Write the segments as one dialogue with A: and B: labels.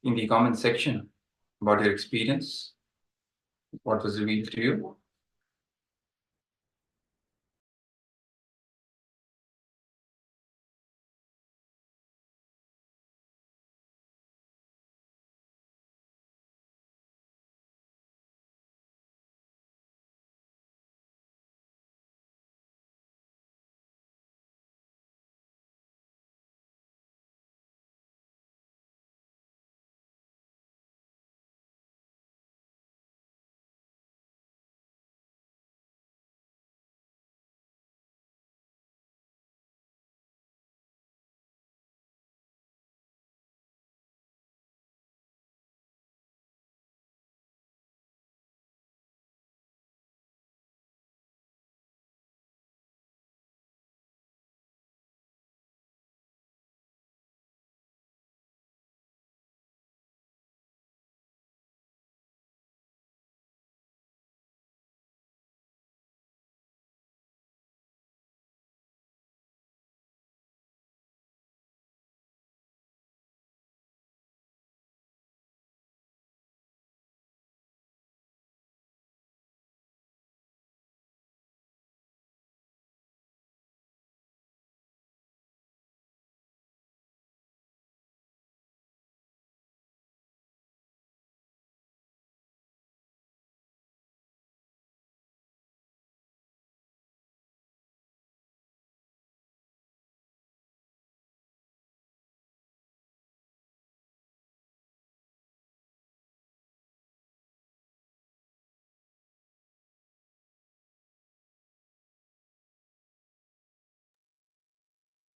A: in the comment section about your experience, what was revealed to you.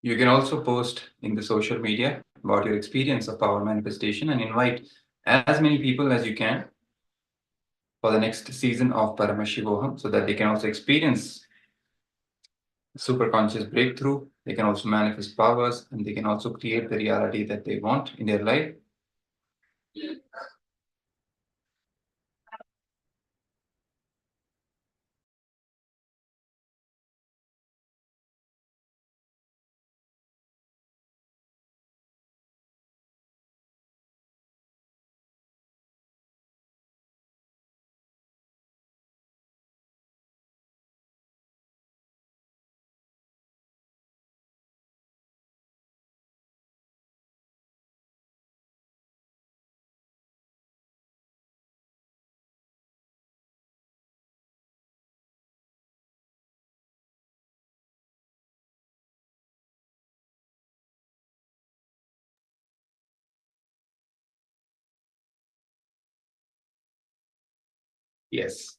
A: You can also post in the social media about your experience of power manifestation and invite as many people as you can for the next season of Paramashivoham so that they can also experience superconscious breakthrough. They can also manifest powers and they can also create the reality that they want in their life. Yes.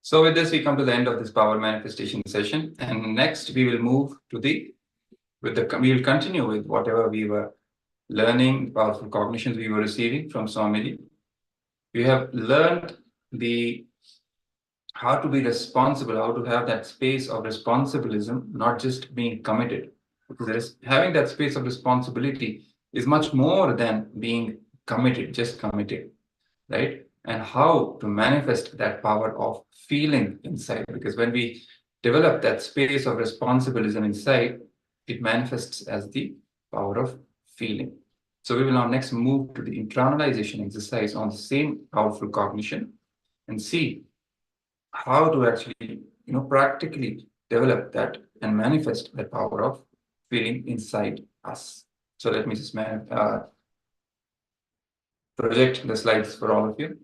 A: So with this, we come to the end of this power manifestation session. And next we will move to we will continue with whatever we were learning, powerful cognitions we were receiving from Swamiji. We have learned how to be responsible, how to have that space of responsibilism, not just being committed. Because having that space of responsibility is much more than being committed, just committed, right? And how to manifest that power of feeling inside. Because when we develop that space of responsibilism inside, it manifests as the power of feeling. So we will now next move to the internalization exercise on the same powerful cognition and see how to actually, practically develop that and manifest that power of feeling inside us. So let me just project the slides for all of you.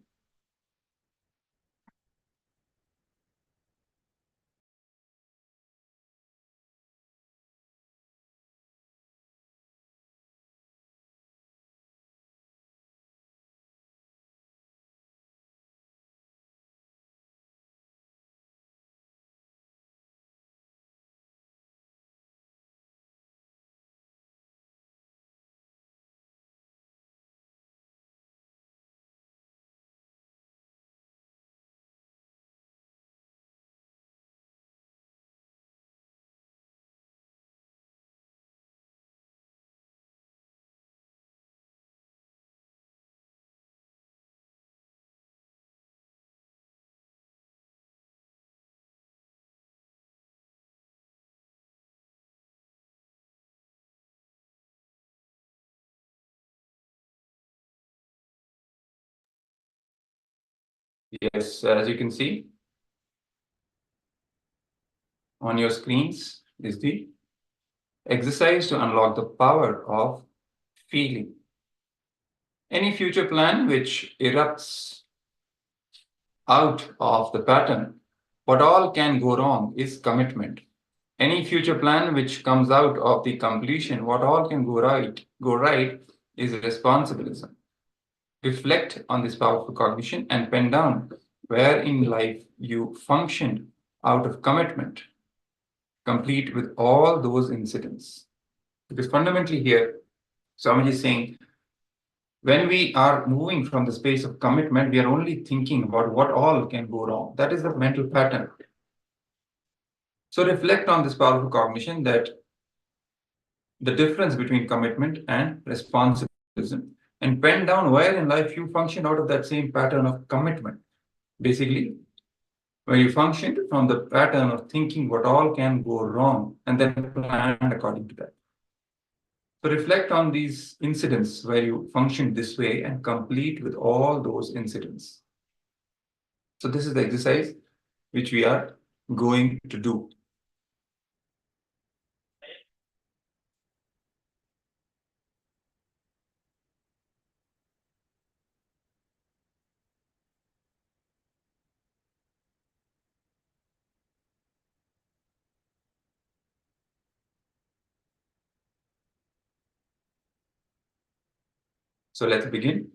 A: Yes, as you can see on your screens is the exercise to unlock the power of feeling. Any future plan which erupts out of the pattern, what all can go wrong is commitment. Any future plan which comes out of the completion, what all can go right is responsibilism. Reflect on this powerful cognition and pen down where in life you functioned out of commitment, complete with all those incidents. Because fundamentally here, Swamiji is saying, when we are moving from the space of commitment, we are only thinking about what all can go wrong. That is the mental pattern. So reflect on this powerful cognition that the difference between commitment and responsibilism, and pen down where in life you function out of that same pattern of commitment. Basically, where you functioned from the pattern of thinking what all can go wrong and then plan according to that. So reflect on these incidents where you functioned this way and complete with all those incidents. So this is the exercise which we are going to do. So let's begin.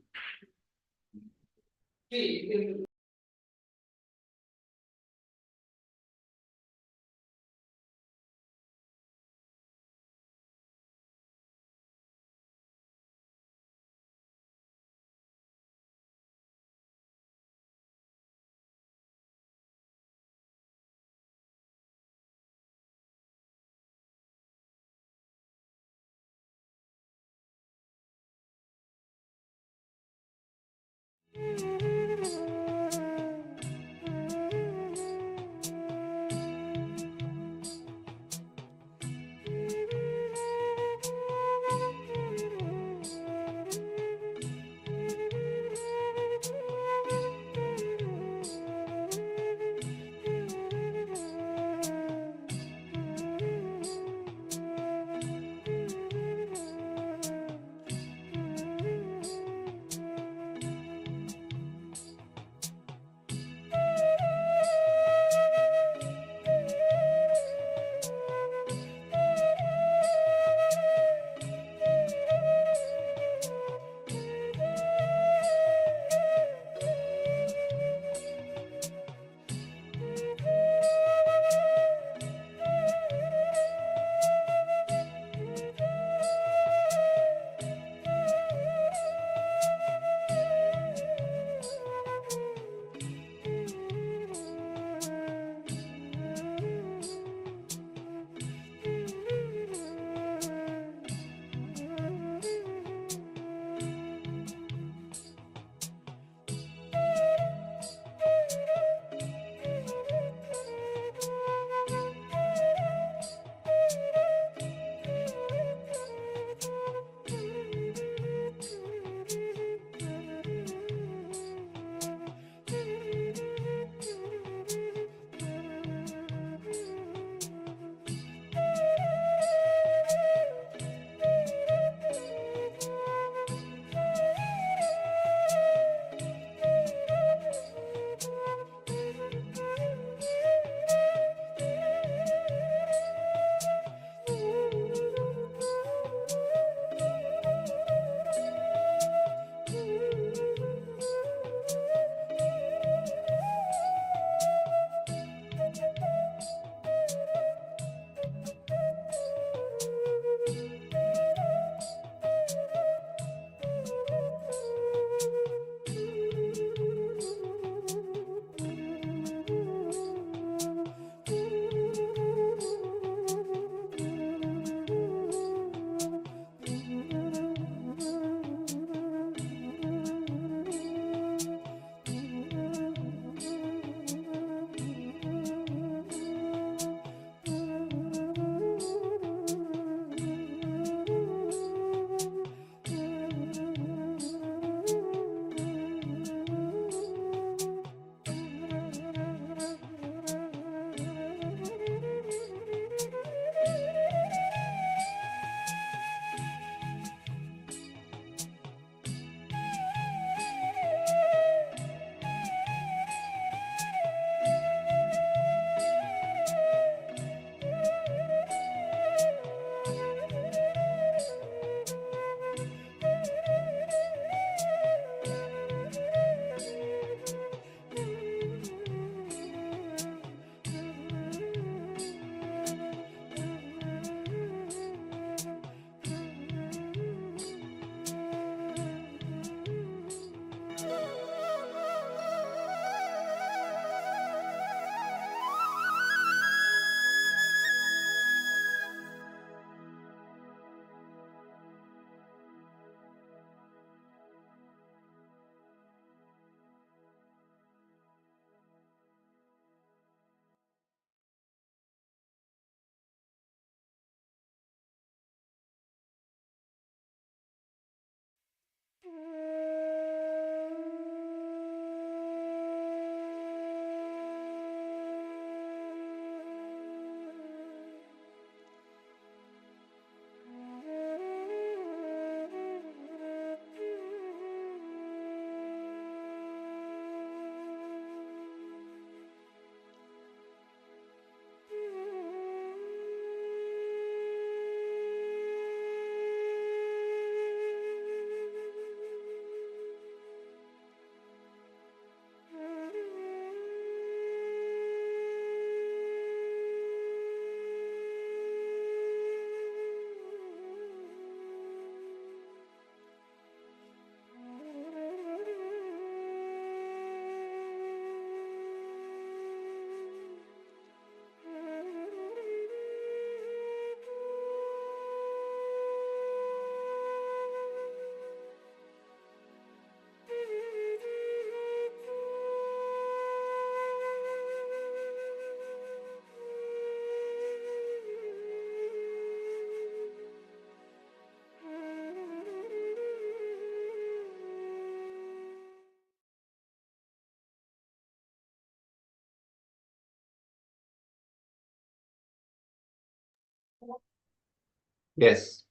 A: Yes.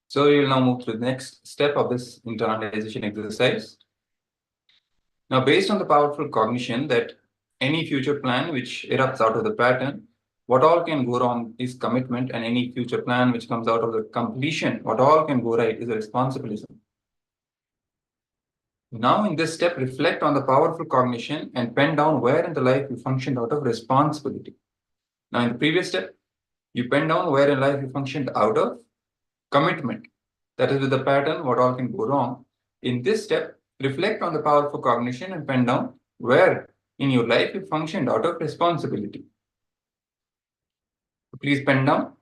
A: So we will now move to the next step of this internalization exercise. Now, based on the powerful cognition that any future plan which erupts out of the pattern, what all can go wrong is commitment, and any future plan which comes out of the completion, what all can go right is a responsibilism. Now, in this step, reflect on the powerful cognition and pen down where in the life you functioned out of responsibility. Now, in the previous step, you pen down where in life you functioned out of commitment. That is with the pattern, what all can go wrong. In this step, reflect on the powerful cognition and pen down where in your life you functioned out of responsibility. Please pen down.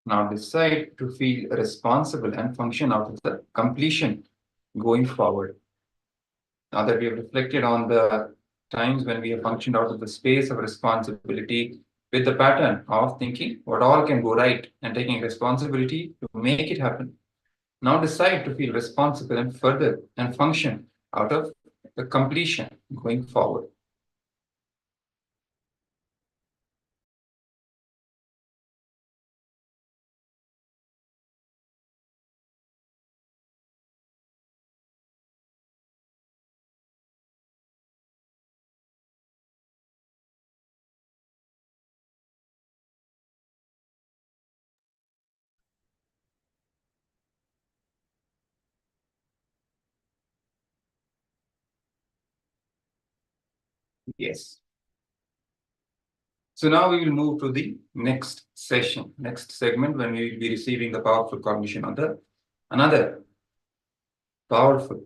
A: Now decide to feel responsible and function out of the completion going forward. Now that we have reflected on the times when we have functioned out of the space of responsibility with the pattern of thinking what all can go right and taking responsibility to make it happen. Now decide to feel responsible and further and function out of the completion going forward. Yes. So now we will move to the next session, next segment, when we will be receiving the powerful cognition on the another powerful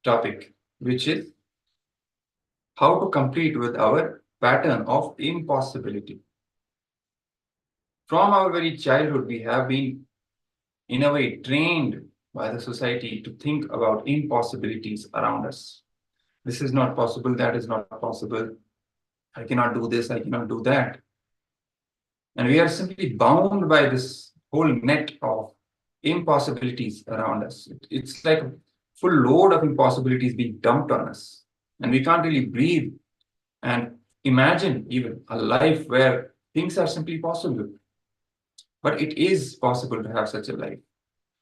A: topic, which is how to complete with our pattern of impossibility. From our very childhood, we have been, in a way, trained by the society to think about impossibilities around us. This is not possible, that is not possible. I cannot do this, I cannot do that. And we are simply bound by this whole net of impossibilities around us. It's like a full load of impossibilities being dumped on us. And we can't really breathe and imagine even a life where things are simply possible. But it is possible to have such a life.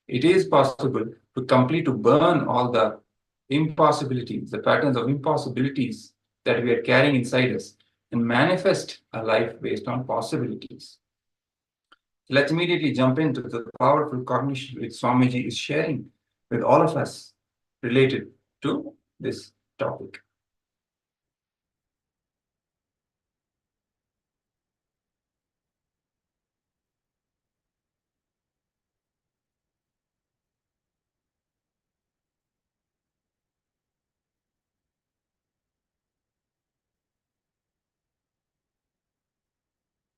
A: It is possible to burn all the impossibilities, the patterns of impossibilities that we are carrying inside us and manifest a life based on possibilities. Let's immediately jump into the powerful cognition which Swamiji is sharing with all of us related to this topic.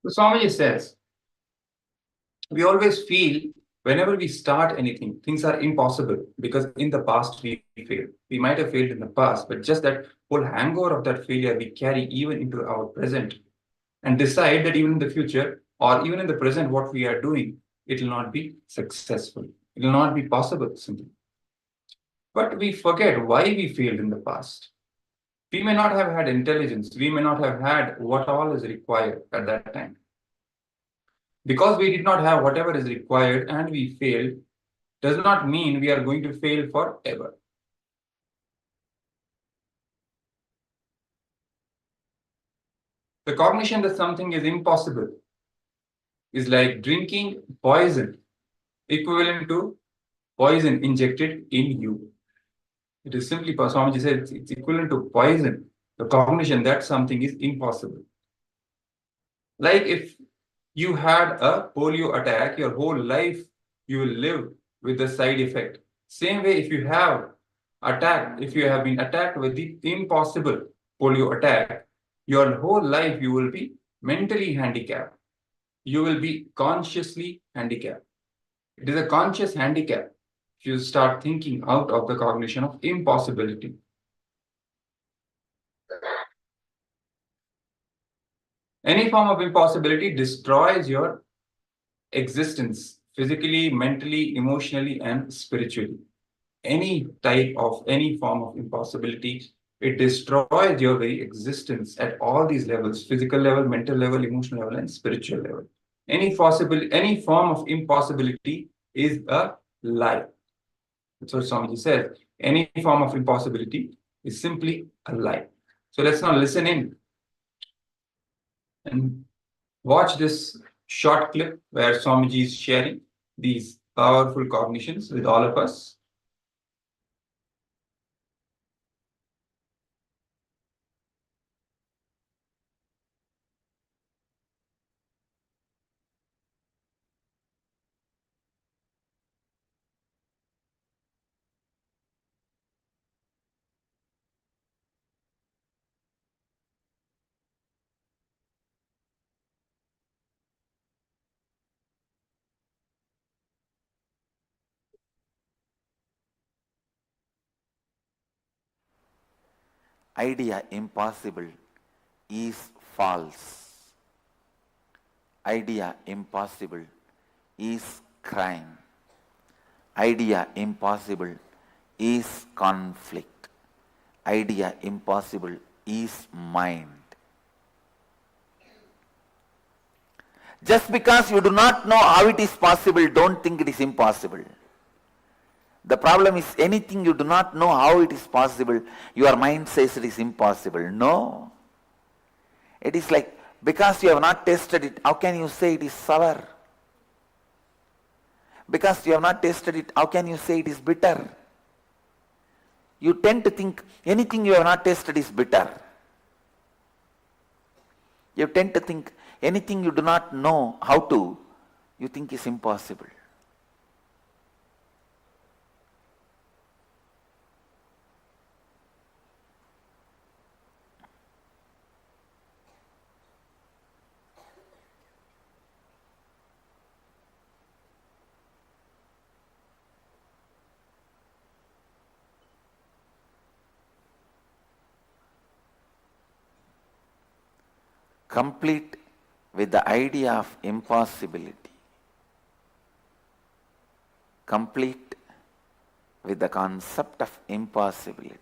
A: So Swamiji says, we always feel whenever we start anything, things are impossible because in the past we failed. We might have failed in the past, but just that whole hangover of that failure we carry even into our present and decide that even in the future or even in the present, what we are doing, it will not be successful. It will not be possible simply. But we forget why we failed in the past. We may not have had intelligence. We may not have had what all is required at that time. Because we did not have whatever is required and we failed, does not mean we are going to fail forever. The cognition that something is impossible is like drinking poison, equivalent to poison injected in you. It is simply, Swamiji said, it's equivalent to poison, the cognition that something is impossible. Like if you had a polio attack, your whole life you will live with the side effect. Same way, if you have if you have been attacked with the impossible polio attack, your whole life you will be mentally handicapped. You will be consciously handicapped. It is a conscious handicap if you start thinking out of the cognition of impossibility. Any form of impossibility destroys your existence physically, mentally, emotionally, and spiritually. Any type of any form of impossibility, it destroys your very existence at all these levels: physical level, mental level, emotional level, and spiritual level. Any form of impossibility is a lie. That's what Swamiji says. Any form of impossibility is simply a lie. So let's now listen in and watch this short clip where Swamiji is sharing these powerful cognitions with all of us.
B: Idea impossible is false. Idea impossible is crime. Idea impossible is conflict. Idea impossible is mind. Just because you do not know how it is possible, don't think it is impossible. The problem is anything you do not know how it is possible, your mind says it is impossible. No. It is like, because you have not tasted it, how can you say it is sour? Because you have not tasted it, how can you say it is bitter? You tend to think anything you have not tasted is bitter. You tend to think anything you do not know how to, you think is impossible. Complete with the idea of impossibility. Complete with the concept of impossibility.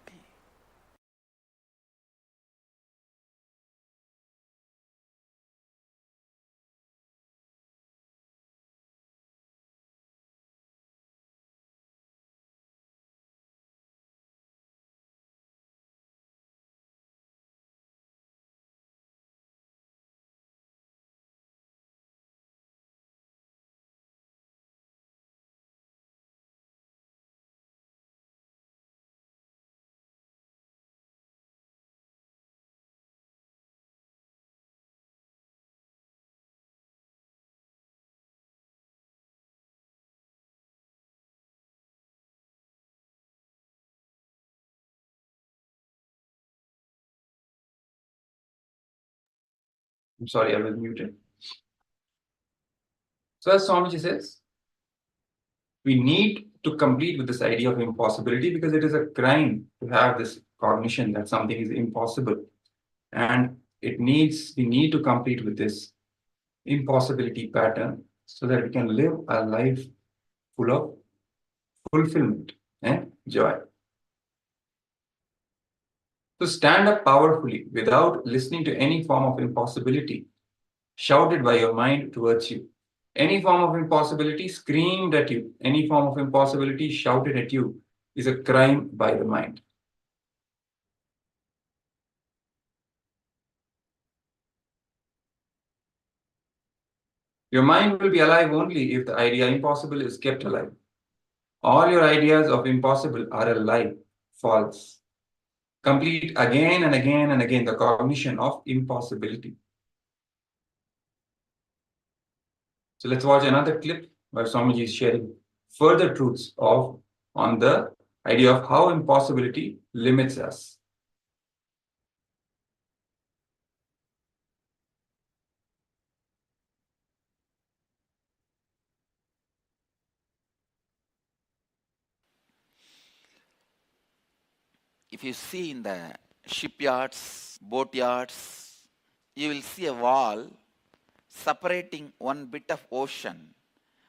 A: I'm sorry, I was muted. So as Swamiji says, we need to complete with this idea of impossibility because it is a crime to have this cognition that something is impossible. And we need to complete with this impossibility pattern so that we can live a life full of fulfillment and joy. So stand up powerfully without listening to any form of impossibility shouted by your mind towards you. Any form of impossibility screamed at you, any form of impossibility shouted at you is a crime by the mind. Your mind will be alive only if the idea impossible is kept alive. All your ideas of impossible are a lie, false. Complete again and again and again the cognition of impossibility. So let's watch another clip where Swamiji is sharing further truths on the idea of how impossibility limits us.
B: If you see in the shipyards, boatyards, you will see a wall separating one bit of ocean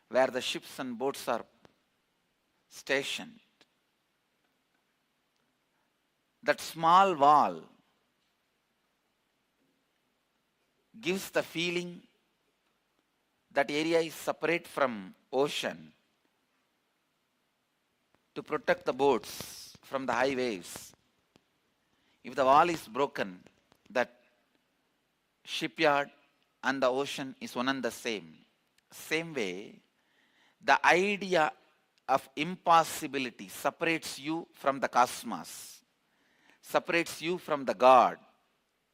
B: where the ships and boats are stationed. That small wall gives the feeling that area is separate from ocean to protect the boats from the high waves. If the wall is broken, that shipyard and the ocean is one and the same. Same way, the idea of impossibility separates you from the cosmos, separates you from the God.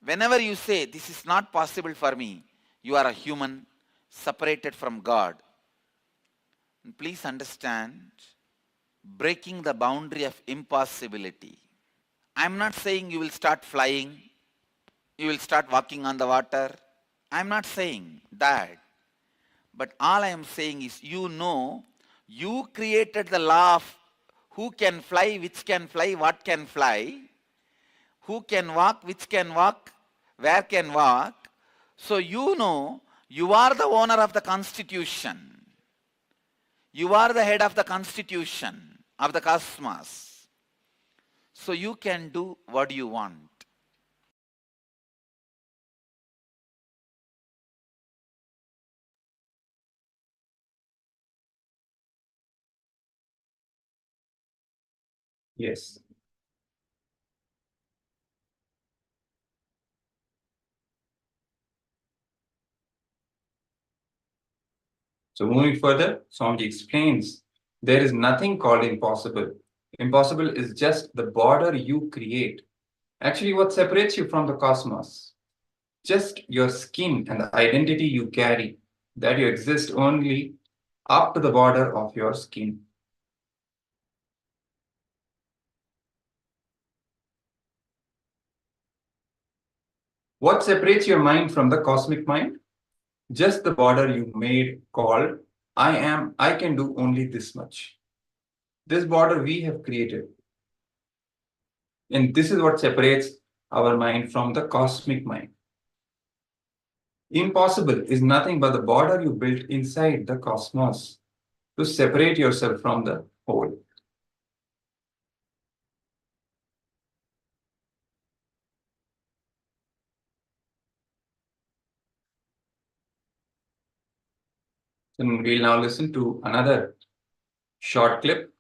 B: Whenever you say, this is not possible for me, you are a human separated from God. And please understand, breaking the boundary of impossibility. I am not saying you will start flying, you will start walking on the water. I am not saying that. But all I am saying is, you created the law of who can fly, which can fly, what can fly, who can walk, which can walk, where can walk. So you are the owner of the constitution. You are the head of the constitution of the cosmos. So you can do what you want.
A: Yes. So moving further, Swamiji explains there is nothing called impossible. Impossible is just the border you create. Actually, what separates you from the cosmos? Just your skin and the identity you carry, that you exist only up to the border of your skin. What separates your mind from the cosmic mind? Just the border you made called I can do only this much. This border we have created. And this is what separates our mind from the cosmic mind. Impossible is nothing but the border you built inside the cosmos to separate yourself from the whole. And we'll now listen to another short clip.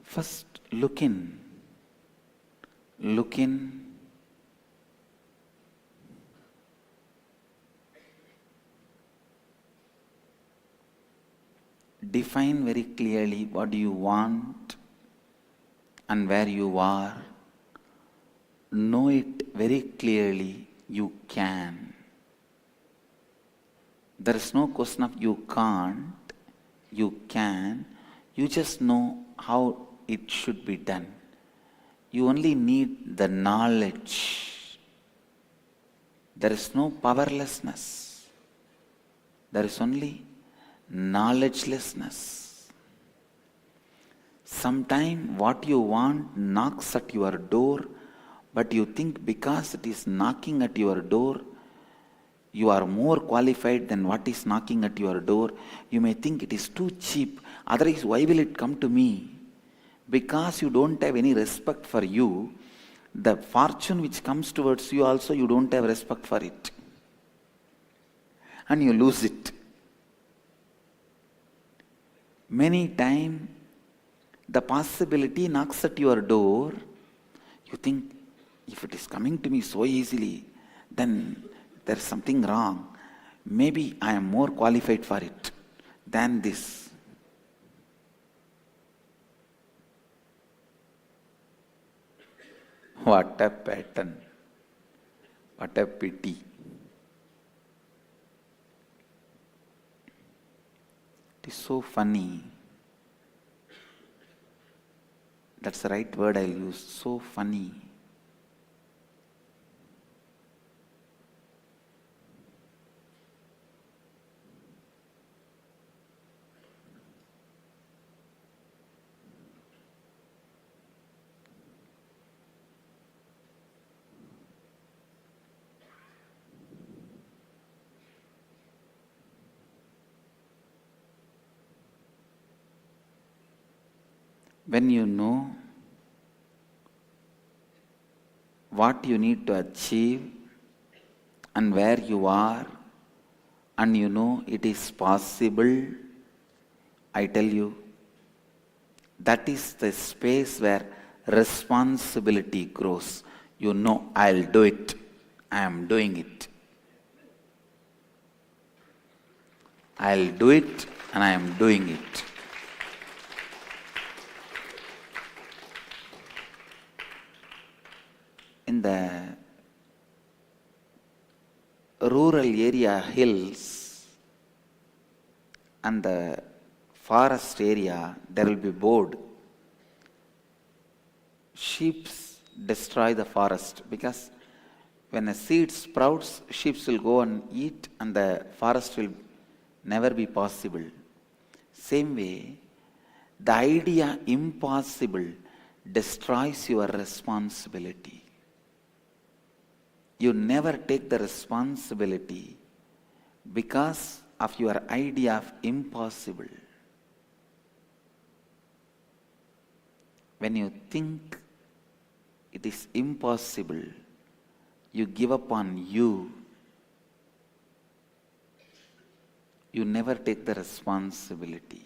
B: First, look in. Look in. define very clearly what you want and where you are. Know it very clearly, you can. There is no question of you can't, you can. You just know how it should be done. You only need the knowledge. There is no powerlessness. There is only knowledgelessness. Sometimes what you want knocks at your door, but you think because it is knocking at your door, you are more qualified than what is knocking at your door. You may think it is too cheap, otherwise why will it come to me? Because you don't have any respect for you, the fortune which comes towards you also you don't have respect for it. And you lose it. Many times the possibility knocks at your door, you think, if it is coming to me so easily, then there is something wrong. Maybe I am more qualified for it than this. What a pattern. What a pity. It is so funny. That's the right word I'll use. So funny. When you know what you need to achieve and where you are, and you know it is possible, I tell you, that is the space where responsibility grows. You know, I'll do it. I am doing it. I'll do it and I am doing it. In the rural area hills and the forest area, there will be board. Sheep destroy the forest because when a seed sprouts, sheep will go and eat and the forest will never be possible. Same way, the idea impossible destroys your responsibility. You never take the responsibility because of your idea of impossible. When you think it is impossible, you give up on you. You never take the responsibility.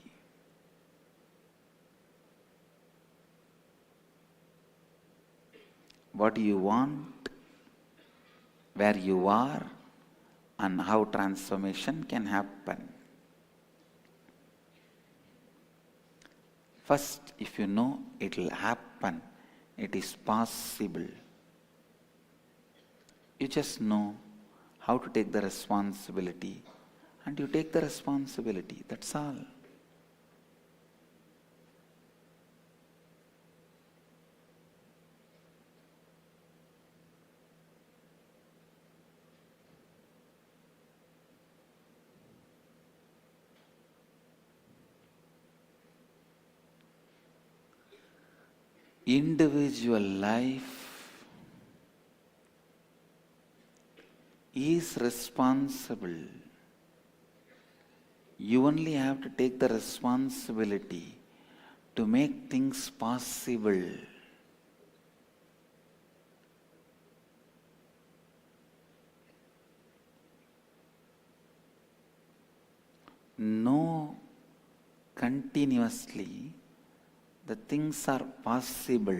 B: What do you want, where you are, and how transformation can happen. First, if you know it will happen, it is possible, you just know how to take the responsibility, and you take the responsibility, that's all. Individual life is responsible. You only have to take the responsibility to make things possible. Know continuously the things are possible.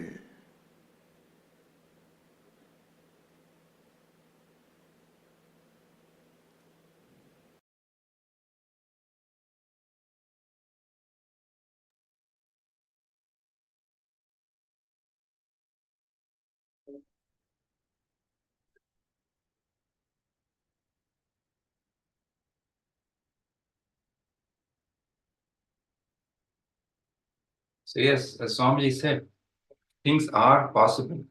A: So yes, as Swamiji said, things are possible,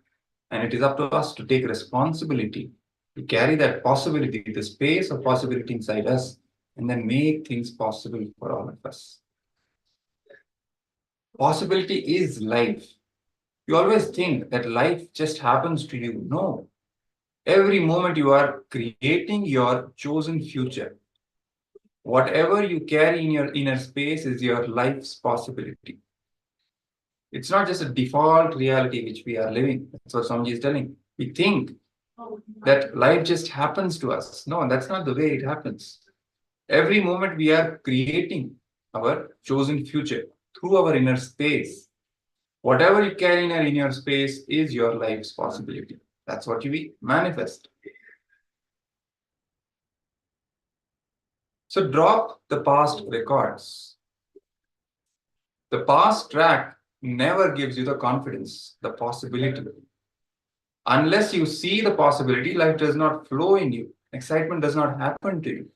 A: and it is up to us to take responsibility, to carry that possibility, the space of possibility inside us, and then make things possible for all of us. Possibility is life. You always think that life just happens to you. No. Every moment you are creating your chosen future. Whatever you carry in your inner space is your life's possibility. It's not just a default reality which we are living. That's what Swamiji is telling. We think that life just happens to us. No, that's not the way it happens. Every moment we are creating our chosen future through our inner space. Whatever you carry in your inner space is your life's possibility. That's what we manifest. So drop the past records. The past track never gives you the confidence, the possibility. Unless you see the possibility, life does not flow in you. Excitement does not happen to you.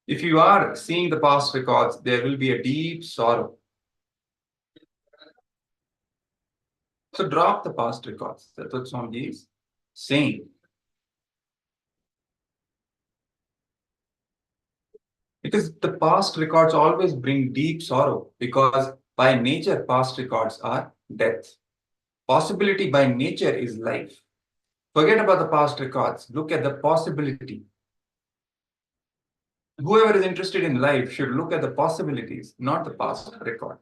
A: If you are seeing the past records, there will be a deep sorrow. So drop the past records. That's what Swamiji is saying. Because the past records always bring deep sorrow, because by nature, past records are death. Possibility by nature is life. Forget about the past records. Look at the possibility. Whoever is interested in life should look at the possibilities, not the past record.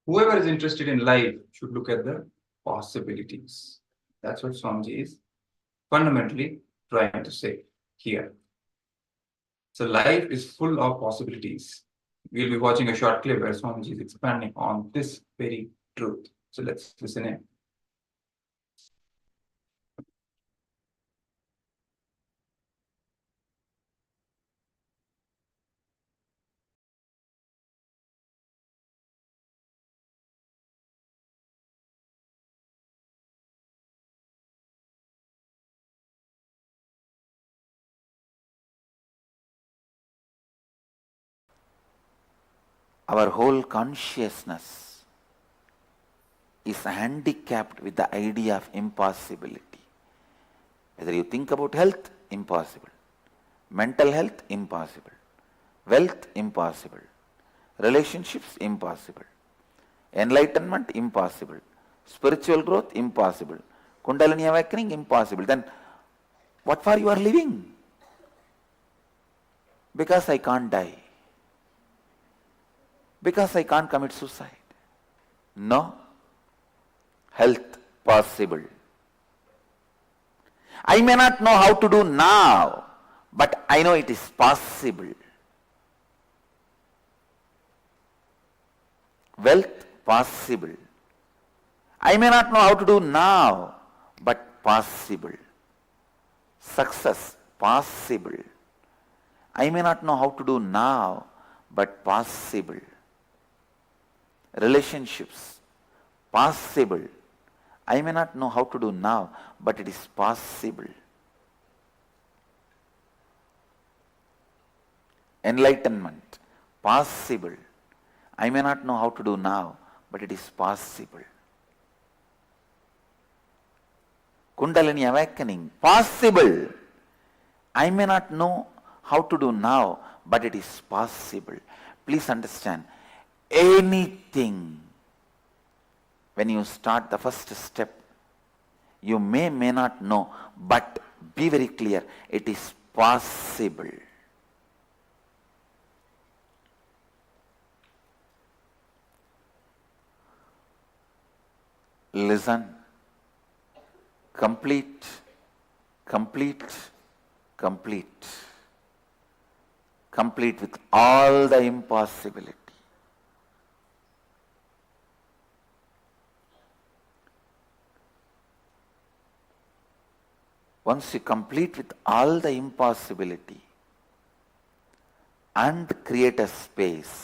A: Whoever is interested in life should look at the possibilities. That's what Swamiji is fundamentally trying to say here. So life is full of possibilities. We'll be watching a short clip where Swamiji is expanding on this very truth. So let's listen in.
B: Our whole consciousness is handicapped with the idea of impossibility. Whether you think about health, impossible. Mental health, impossible. Wealth, impossible. Relationships, impossible. Enlightenment, impossible. Spiritual growth, impossible. Kundalini awakening, impossible. Then what for you are living? Because I can't die. Because I can't commit suicide. No. Health, possible. I may not know how to do now, but I know it is possible. Wealth, possible. I may not know how to do now, but possible. Success, possible. I may not know how to do now, but possible. Relationships, possible. I may not know how to do now, but it is possible. Enlightenment, possible. I may not know how to do now, but it is possible. Kundalini awakening, possible. I may not know how to do now, but it is possible. Please understand, anything, when you start the first step, you may not know, but be very clear, it is possible. Listen, complete, complete, complete. Complete with all the impossibility. once you complete with all the impossibility and create a space,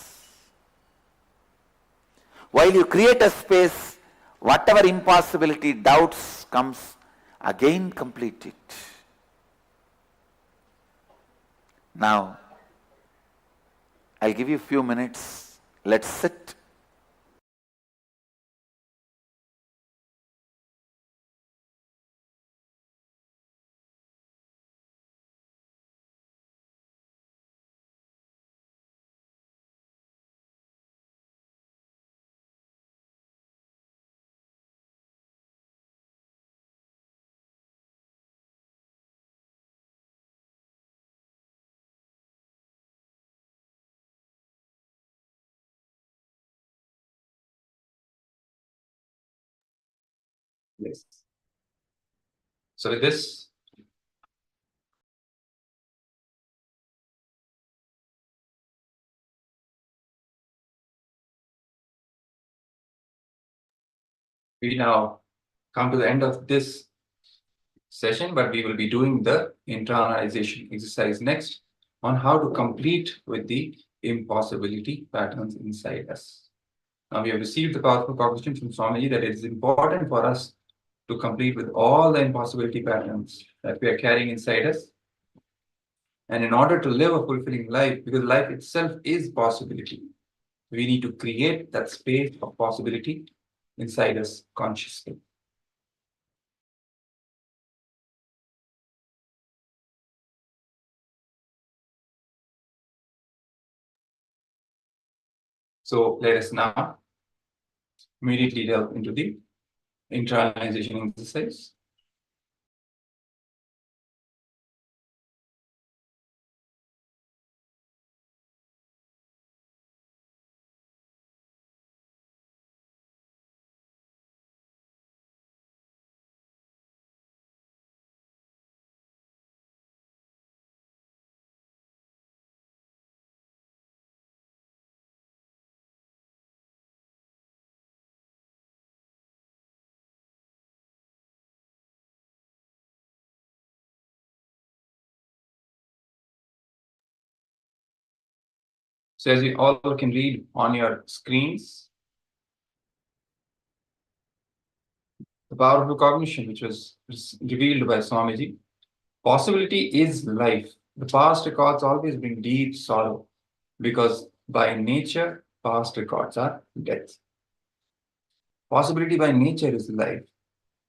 B: while you create a space, whatever impossibility, doubts comes, again complete it. Now, I'll give you a few minutes. Let's sit.
A: Yes. So with this, we now come to the end of this session, but we will be doing the internalization exercise next on how to complete with the impossibility patterns inside us. Now we have received the powerful cognition from Swamiji that it is important for us to complete with all the impossibility patterns that we are carrying inside us. And in order to live a fulfilling life, because life itself is possibility, we need to create that space of possibility inside us consciously. So let us now immediately delve into the internalization exercise. So as you all can read on your screens, the power of cognition, which was revealed by Swamiji. Possibility is life. The past records always bring deep sorrow because by nature, past records are death. Possibility by nature is life.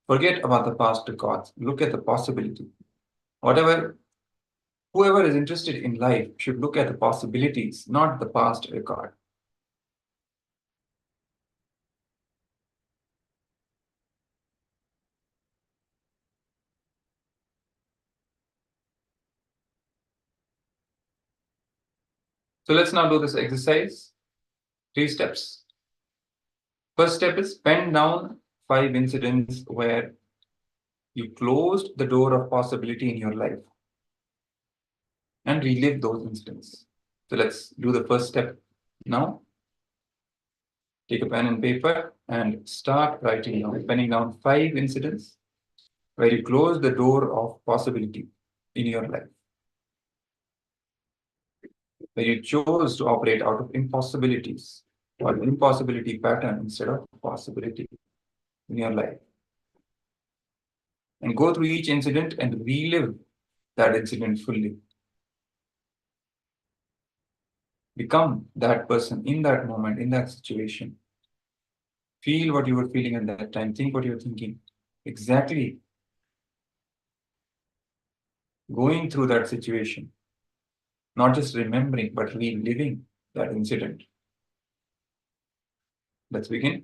A: Forget about the past records. Look at the possibility. Whoever is interested in life should look at the possibilities, not the past record. So let's now do this exercise. 3 steps. First step is pen down 5 incidents where you closed the door of possibility in your life and relive those incidents. So let's do the first step now. Take a pen and paper and start writing down, penning down 5 incidents where you closed the door of possibility in your life, where you chose to operate out of impossibilities or impossibility pattern instead of possibility in your life. And go through each incident and relive that incident fully. Become that person in that moment, in that situation. Feel what you were feeling at that time. Think what you were thinking. Exactly going through that situation. Not just remembering, but reliving that incident. Let's begin.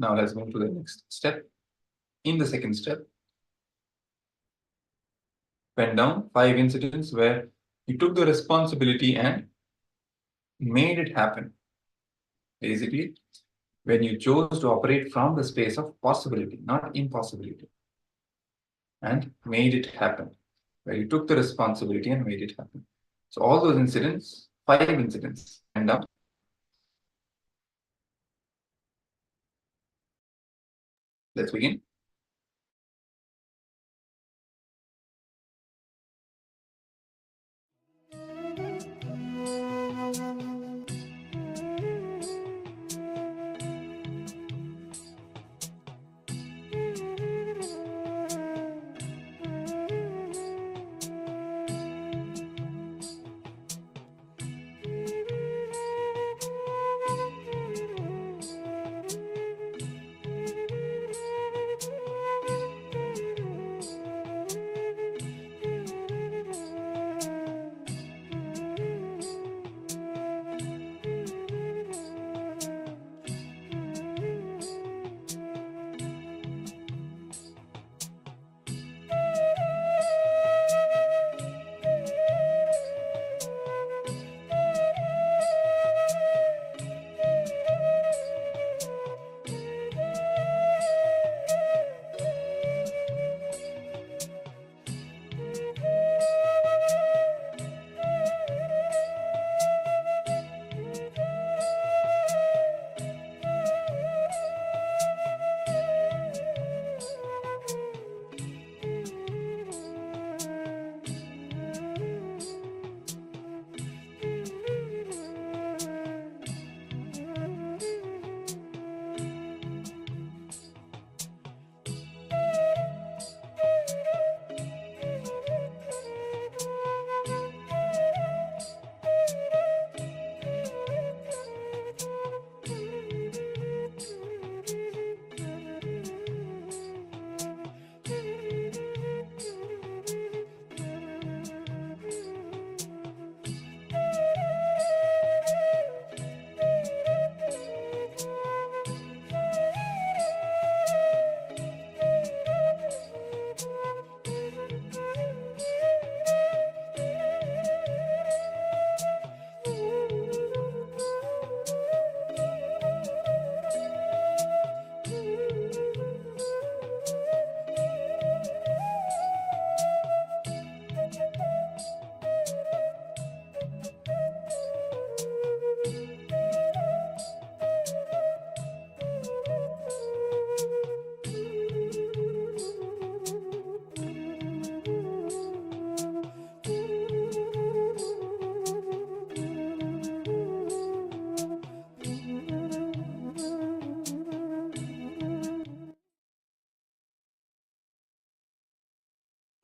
A: Now let's move to the next step. In the second step, pen down 5 incidents where you took the responsibility and made it happen. Basically, when you chose to operate from the space of possibility, not impossibility, and made it happen, where you took the responsibility and made it happen. So all those incidents, 5 incidents, pen down. Let's begin.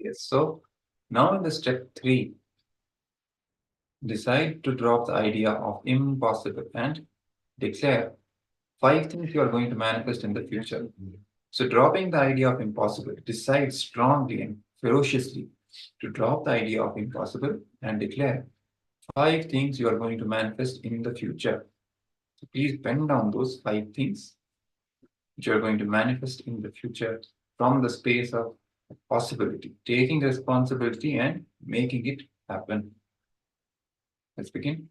A: Yes, so now in the step 3, decide to drop the idea of impossible and declare 5 things you are going to manifest in the future. So dropping the idea of impossible, decide strongly and ferociously to drop the idea of impossible and declare 5 things you are going to manifest in the future. So please pen down those 5 things which you are going to manifest in the future from the space of possibility, taking responsibility and making it happen. Let's begin.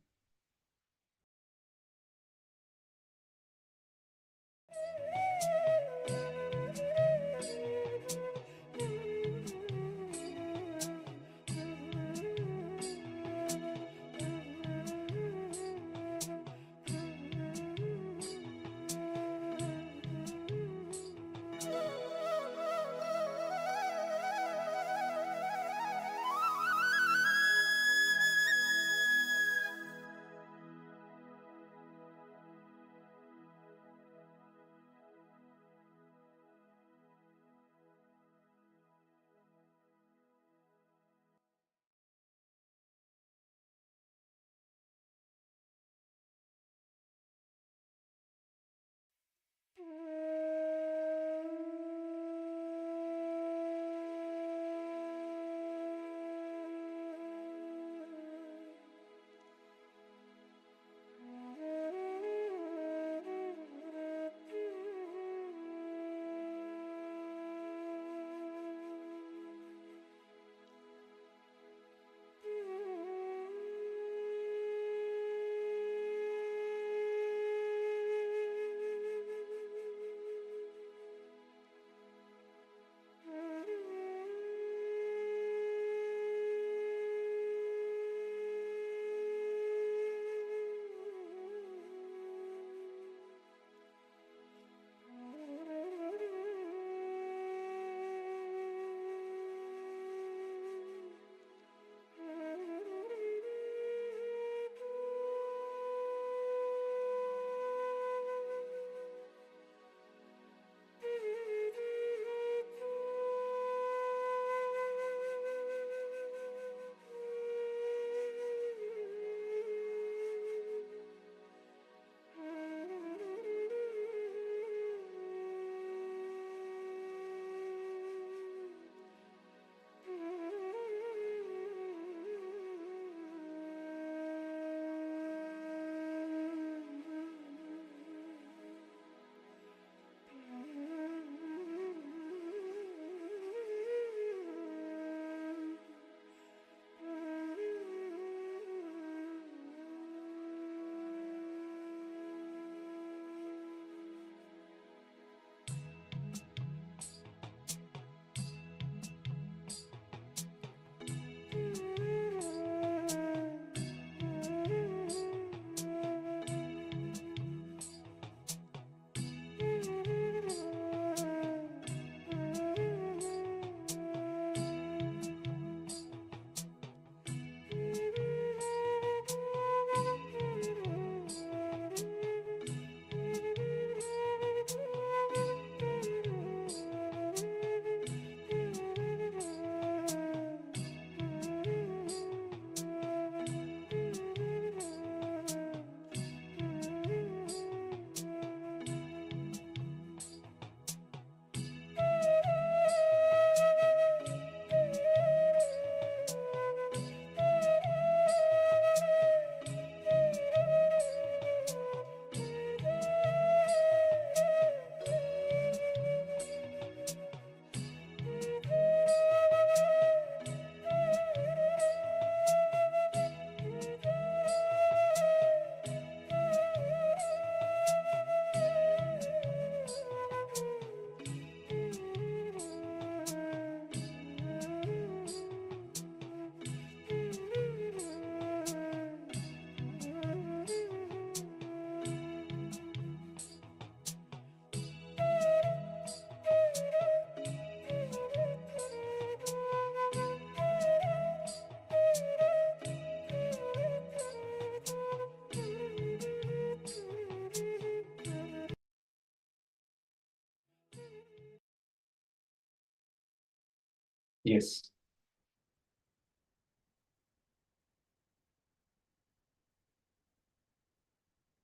A: Yes.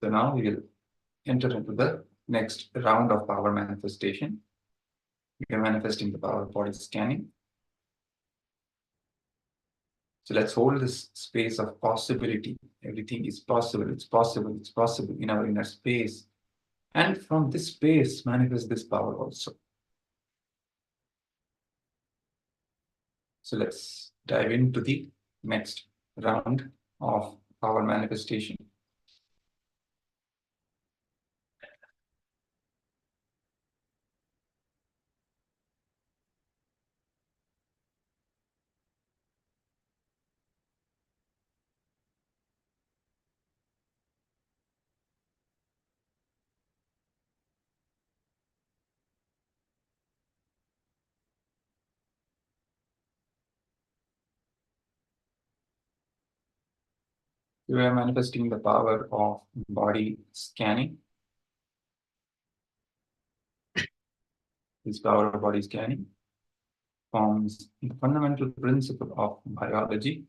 A: So now we will enter into the next round of power manifestation. We are manifesting the power of body scanning. So let's hold this space of possibility. Everything is possible. It's possible. It's possible in our inner space. And from this space, manifest this power also. So let's dive into the next round of power manifestation. We are manifesting the power of body scanning. This power of body scanning forms the fundamental principle of biology.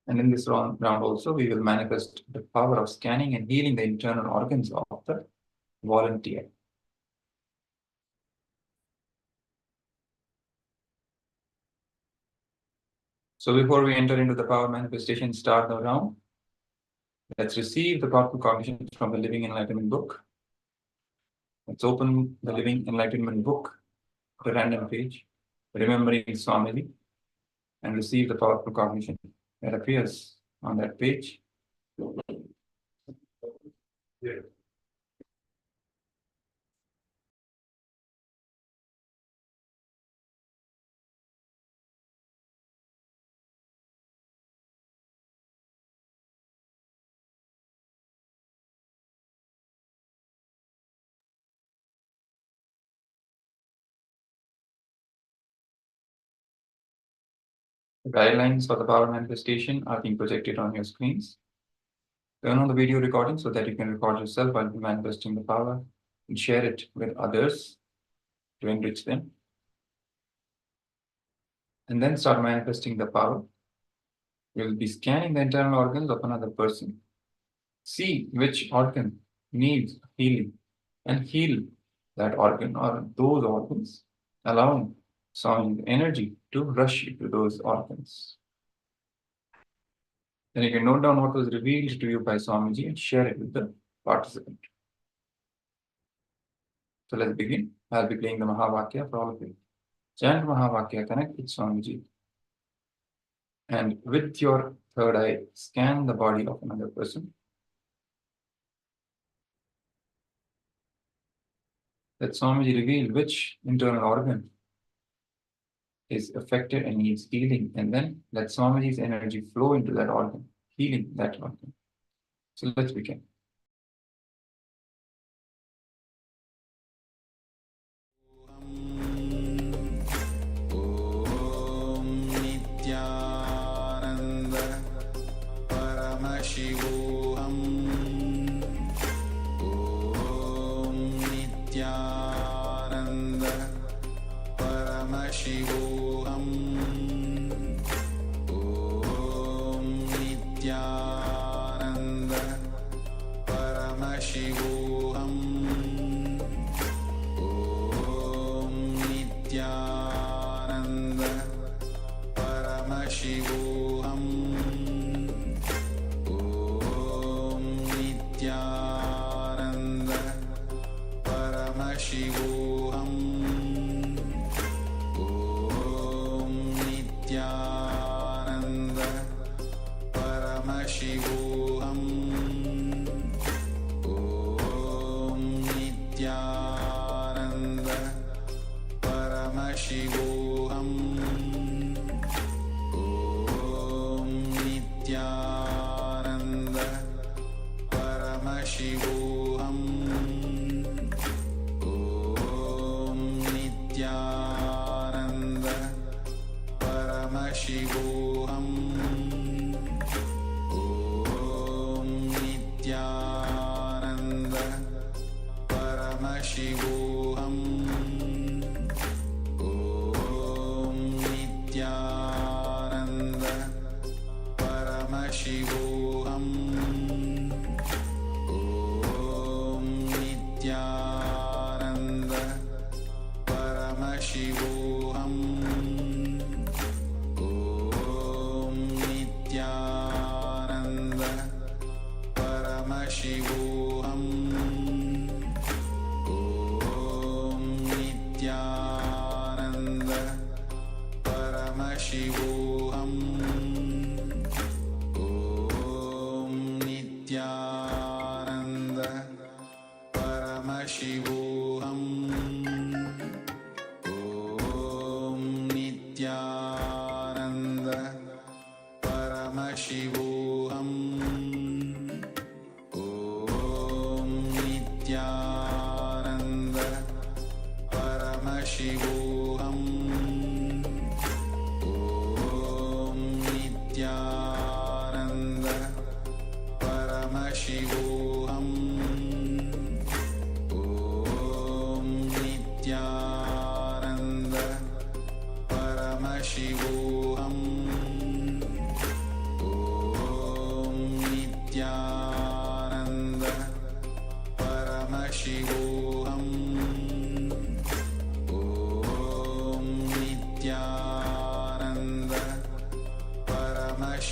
A: And in this round also, we will manifest the power of scanning and healing the internal organs of the volunteer. So before we enter into the power manifestation, start the round. Let's receive the powerful cognition from the Living Enlightenment book. Let's open the Living Enlightenment book, the random page, remembering Swamiji, and receive the powerful cognition that appears on that page. Yeah. The guidelines for the power manifestation are being projected on your screens. Turn on the video recording so that you can record yourself while manifesting the power and share it with others to enrich them. And then start manifesting the power. You'll be scanning the internal organs of another person. See which organ needs healing and heal that organ or those organs, allowing some energy to rush into those organs. Then you can note down what was revealed to you by Swamiji and share it with the participant. So let's begin. I'll be playing the Mahavakya for all of you. Chant Mahavakya, connect with Swamiji. And with your third eye, scan the body of another person. Let Swamiji reveal which internal organ is affected and needs healing. And then let Swamiji's energy flow into that organ, healing that organ. So let's begin.
C: Nithyananda Paramashivoham Nithyananda Paramashivoham Nithyananda Paramashivoham Nithyananda Paramashivoham Nithyananda Paramashivoham Nithyananda Paramashivoham Nithyananda Paramashivoham Nithyananda Paramashivoham Nithyananda Paramashivoham Nithyananda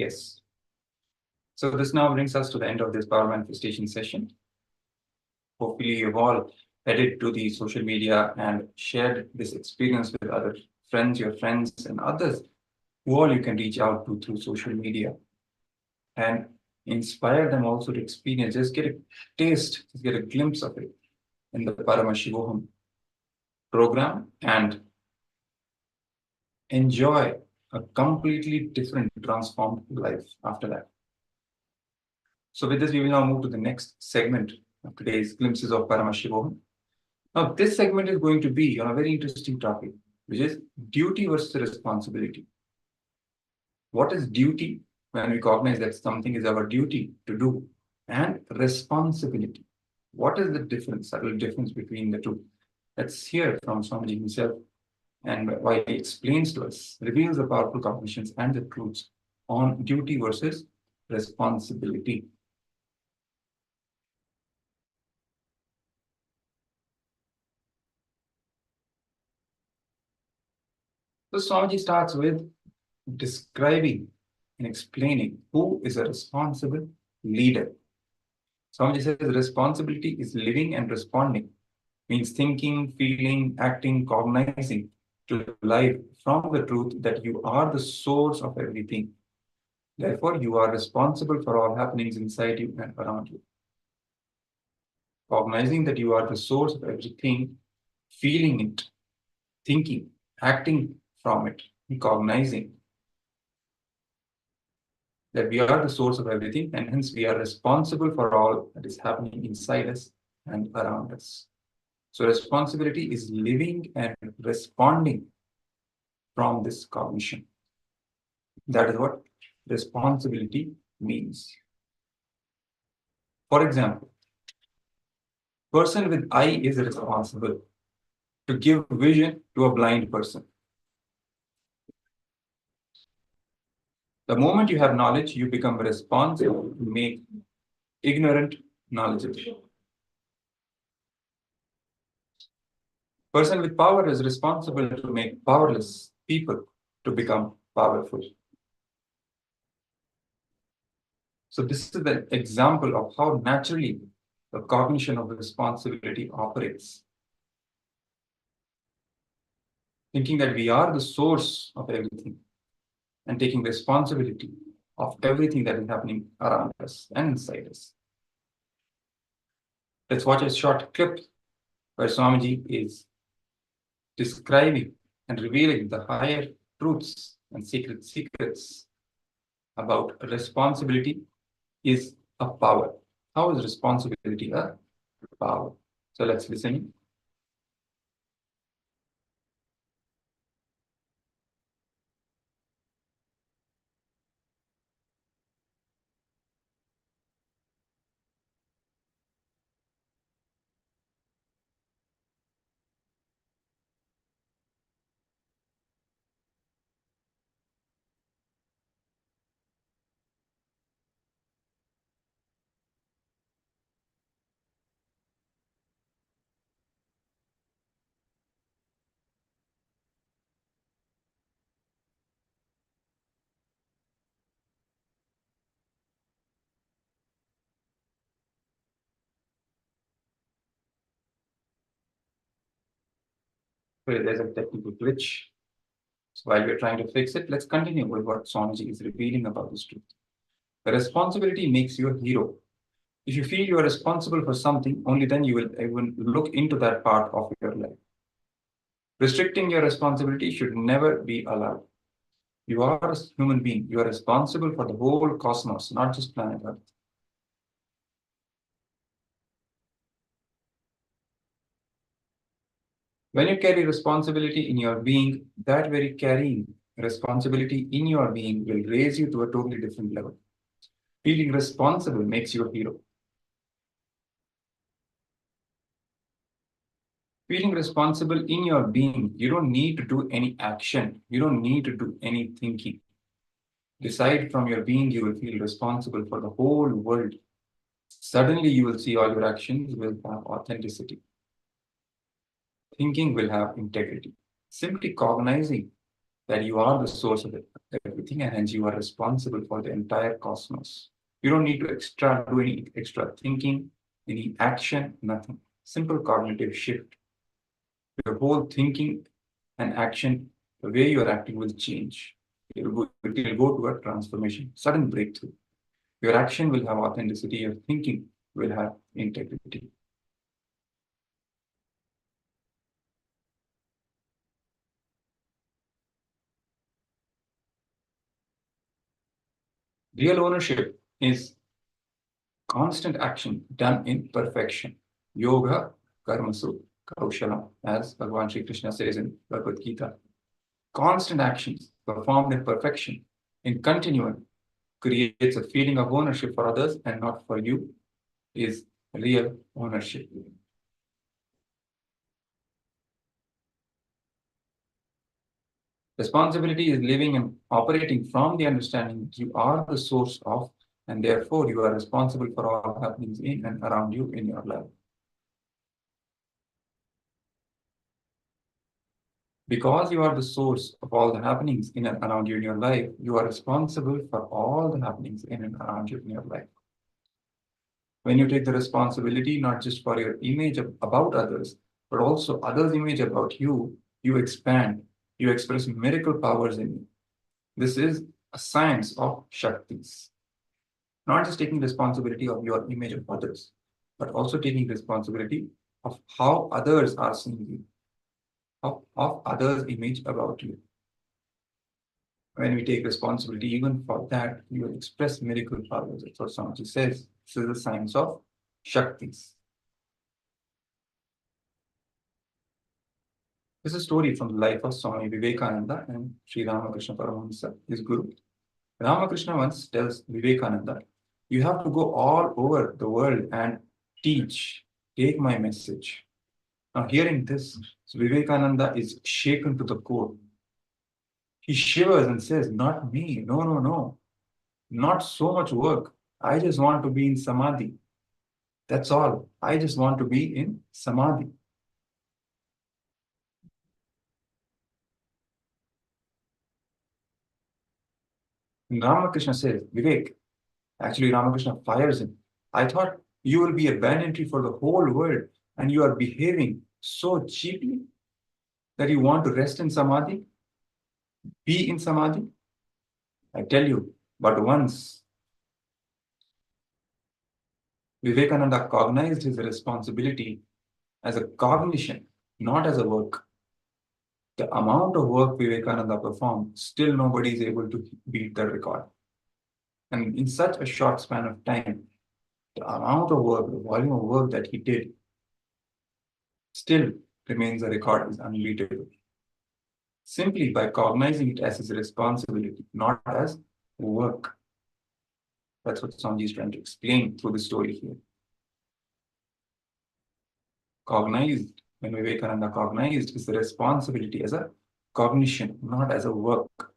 A: Yes. So this now brings us to the end of this power manifestation session. Hopefully you've all headed to the social media and shared this experience with other friends, your friends and others who all you can reach out to through social media and inspire them also to experience, just get a taste, just get a glimpse of it in the Paramashivoham program and enjoy a completely different transformed life after that. So with this, we will now move to the next segment of today's Glimpses of Paramashivoham. Now, this segment is going to be on a very interesting topic, which is duty versus responsibility. What is duty when we recognize that something is our duty to do, and responsibility? What is the difference, subtle difference between the two? Let's hear from Swamiji himself, and why he explains to us, reveals the powerful cognitions and the truths on duty versus responsibility. So Swamiji starts with describing and explaining who is a responsible leader. Swamiji says responsibility is living and responding, means thinking, feeling, acting, cognizing to life from the truth that you are the source of everything. Therefore, you are responsible for all happenings inside you and around you. Cognizing that you are the source of everything, feeling it, thinking, acting from it, cognizing that we are the source of everything, and hence we are responsible for all that is happening inside us and around us. So responsibility is living and responding from this cognition. That is what responsibility means. For example, person with eye is responsible to give vision to a blind person. The moment you have knowledge, you become responsible to make ignorant knowledgeable. Person with power is responsible to make powerless people to become powerful. So this is the example of how naturally the cognition of responsibility operates. Thinking that we are the source of everything and taking responsibility of everything that is happening around us and inside us. Let's watch a short clip where Swamiji is describing and revealing the higher truths and secrets about responsibility is a power. How is responsibility a power? So let's listen. There's a technical glitch. So while we're trying to fix it, let's continue with what Swamiji is revealing about this truth. The responsibility makes you a hero. If you feel you are responsible for something, only then you will even look into that part of your life. Restricting your responsibility should never be allowed. You are a human being. You are responsible for the whole cosmos, not just planet Earth. When you carry responsibility in your being, that very carrying responsibility in your being will raise you to a totally different level. Feeling responsible makes you a hero. Feeling responsible in your being, you don't need to do any action. You don't need to do any thinking. Decide from your being, you will feel responsible for the whole world. Suddenly, you will see all your actions will have authenticity. Thinking will have integrity. Simply cognizing that you are the source of everything, and hence you are responsible for the entire cosmos. You don't need to do any extra thinking, any action, nothing. Simple cognitive shift. Your whole thinking and action, the way you are acting will change. It will go to a transformation, sudden breakthrough. Your action will have authenticity, your thinking will have integrity. Real ownership is constant action done in perfection. Yoga, karmasu, kaushalam, as Bhagavan Sri Krishna says in Bhagavad Gita. Constant actions performed in perfection, in continuum, creates a feeling of ownership for others and not for you, is real ownership. Responsibility is living and operating from the understanding that you are the source of, and therefore you are responsible for all happenings in and around you in your life. Because you are the source of all the happenings in and around you in your life, you are responsible for all the happenings in and around you in your life. When you take the responsibility not just for your image about others, but also others' image about you, you expand, you express miracle powers in you. This is a science of Shaktis. Not just taking responsibility of your image of others, but also taking responsibility of how others are seeing you, of others' image about you. When we take responsibility even for that, you will express miracle powers. That's what Swamiji says. This is the science of Shaktis. This is a story from the life of Swami Vivekananda and Sri Ramakrishna Paramahamsa, his guru. Ramakrishna once tells Vivekananda, you have to go all over the world and teach, take my message. Now, hearing this, Vivekananda is shaken to the core. He shivers and says, not me, no, no, no, not so much work. I just want to be in Samadhi. That's all. I just want to be in Samadhi. And Ramakrishna says, Vivek, actually Ramakrishna fires him. I thought you will be a banyan tree for the whole world and you are behaving so cheaply that you want to rest in Samadhi, be in Samadhi. I tell you, but once Vivekananda cognized his responsibility as a cognition, not as a work. The amount of work Vivekananda performed, still nobody is able to beat the record. And in such a short span of time, the amount of work, the volume of work that he did, still remains a record, is unbeatable. Simply by cognizing it as his responsibility, not as work. That's what Swamiji is trying to explain through the story here. Cognized, when Vivekananda cognized his responsibility as a cognition, not as a work.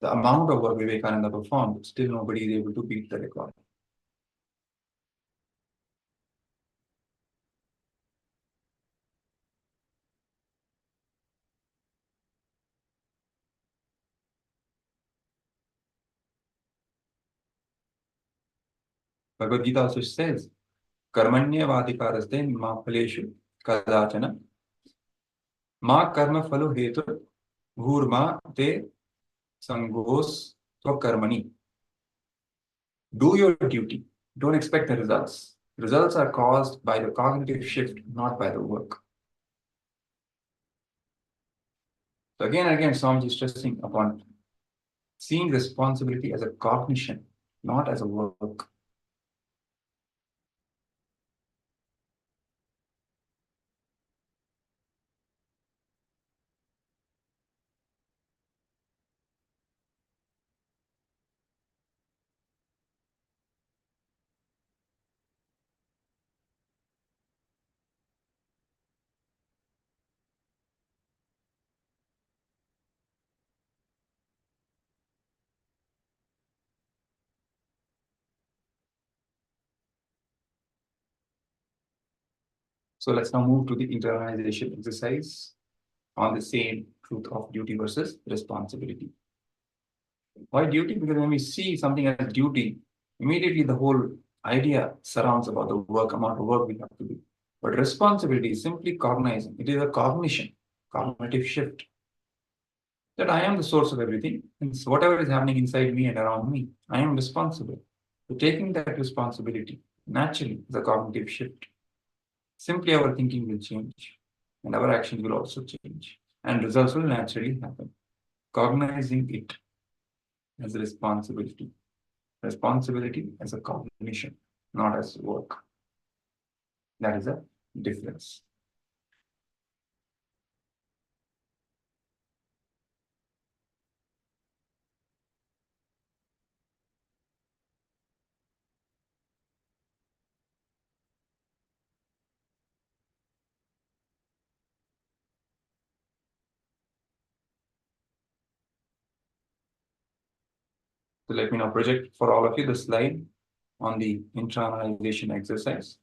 A: The amount of work Vivekananda performed, still nobody is able to beat the record. Bhagavad Gita also says, Karmanya vadikaraste ma phaleshu kadachana ma karma phalo hetu bhurma te sangos karmani. Do your duty. Don't expect the results. Results are caused by the cognitive shift, not by the work. So again and again, Swamiji is stressing upon seeing responsibility as a cognition, not as a work. So let's now move to the internalization exercise. on the same truth of duty versus responsibility. Why duty? Because when we see something as duty, immediately the whole idea surrounds about the amount of work we have to do. But responsibility is simply cognizing. It is a cognition, cognitive shift. That I am the source of everything, and so whatever is happening inside me and around me, I am responsible. So taking that responsibility naturally is a cognitive shift. Simply our thinking will change, and our actions will also change, and results will naturally happen. Cognizing it as a responsibility. Responsibility as a cognition, not as work. That is a difference. So let me now project for all of you the slide on the internalization exercise.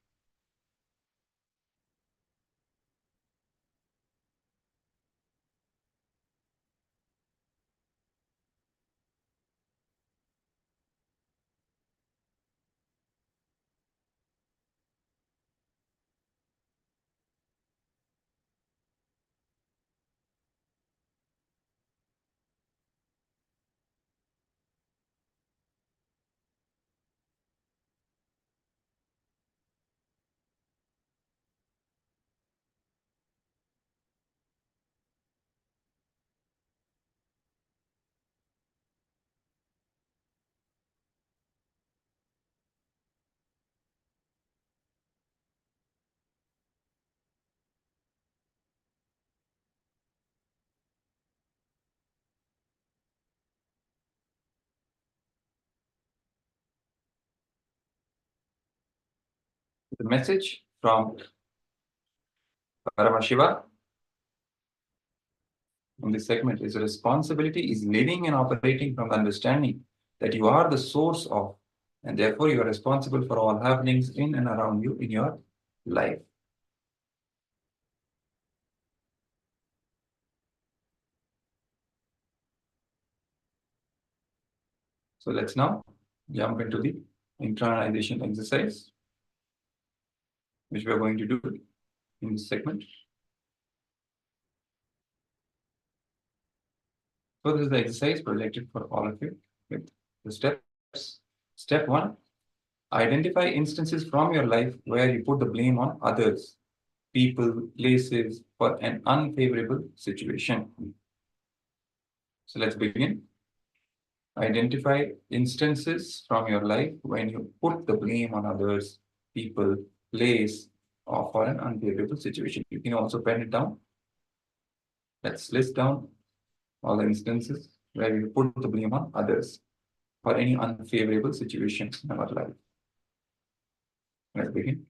A: The message from Paramashiva in this segment is responsibility is living and operating from the understanding that you are the source of, and therefore you are responsible for all happenings in and around you in your life. So let's now jump into the internalization exercise, which we are going to do in this segment. So this is the exercise projected for all of you with the steps. Step 1, identify instances from your life where you put the blame on others, people, places for an unfavorable situation. So let's begin. Identify instances from your life when you put the blame on others, people, place, or for an unfavorable situation. You can also pen it down. Let's list down all the instances where we put the blame on others for any unfavorable situations in our life. Let's begin.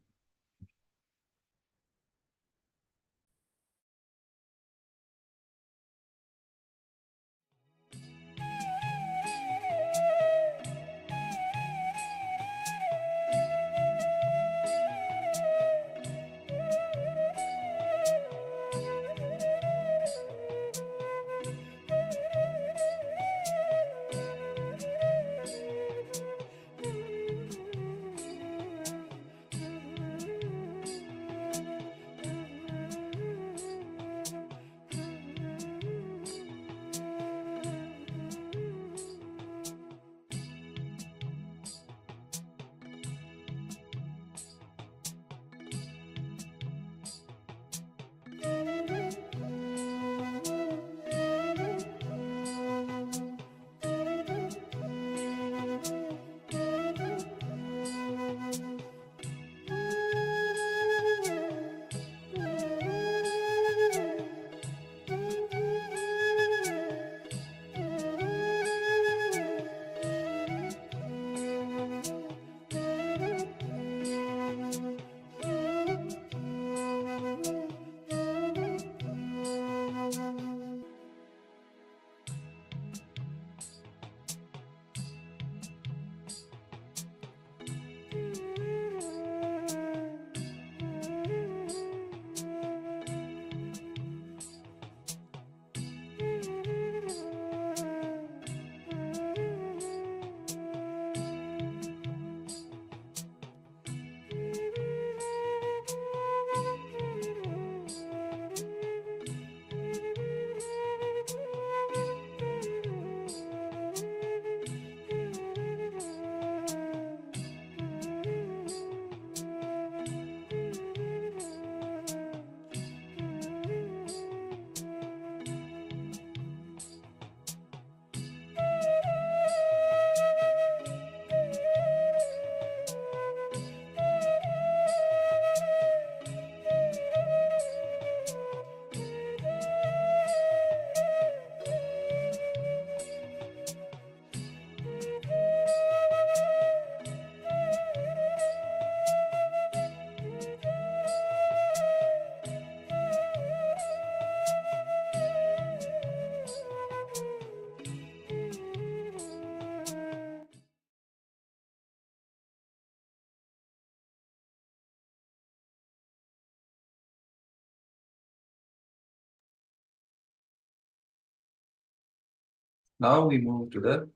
A: Now we move to the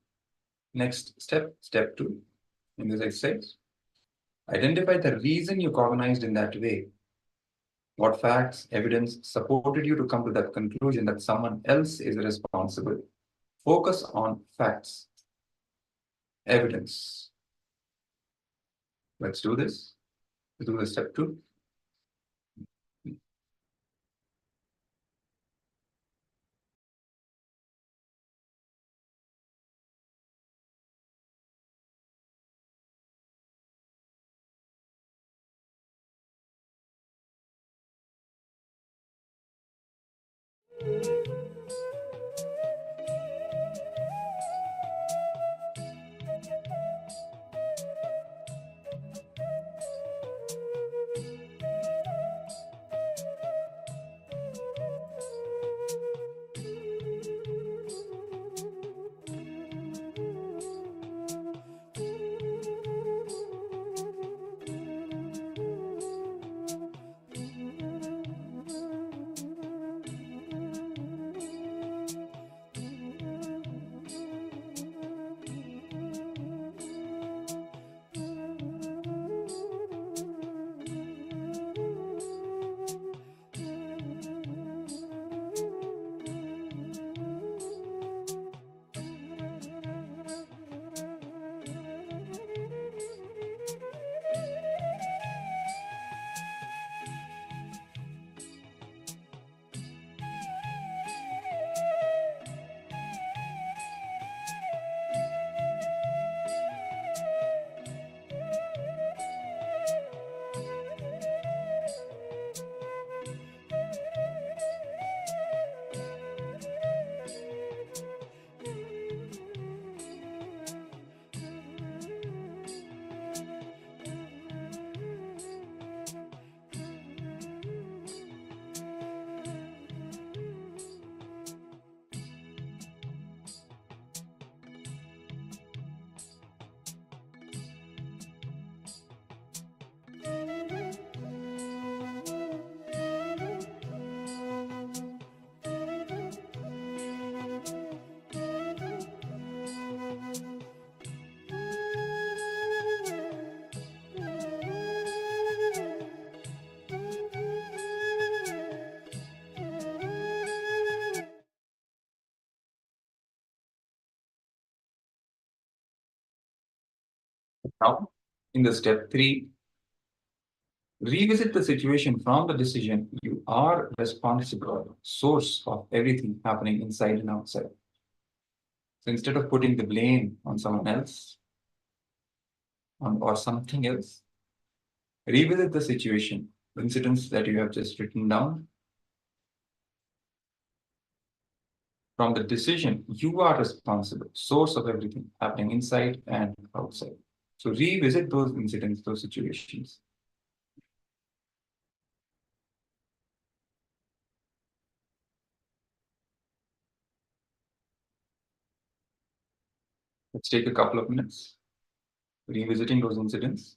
A: next step, step 2 in this exercise. Identify the reason you cognized in that way. What facts, evidence supported you to come to that conclusion that someone else is responsible? Focus on facts, evidence. Let's do this. Let's do the step 2. Now, in the step 3, revisit the situation from the decision. You are responsible, source of everything happening inside and outside. So instead of putting the blame on someone else or something else, revisit the situation, the incidents that you have just written down. From the decision, you are responsible, source of everything happening inside and outside. So revisit those incidents, those situations. Let's take a couple of minutes revisiting those incidents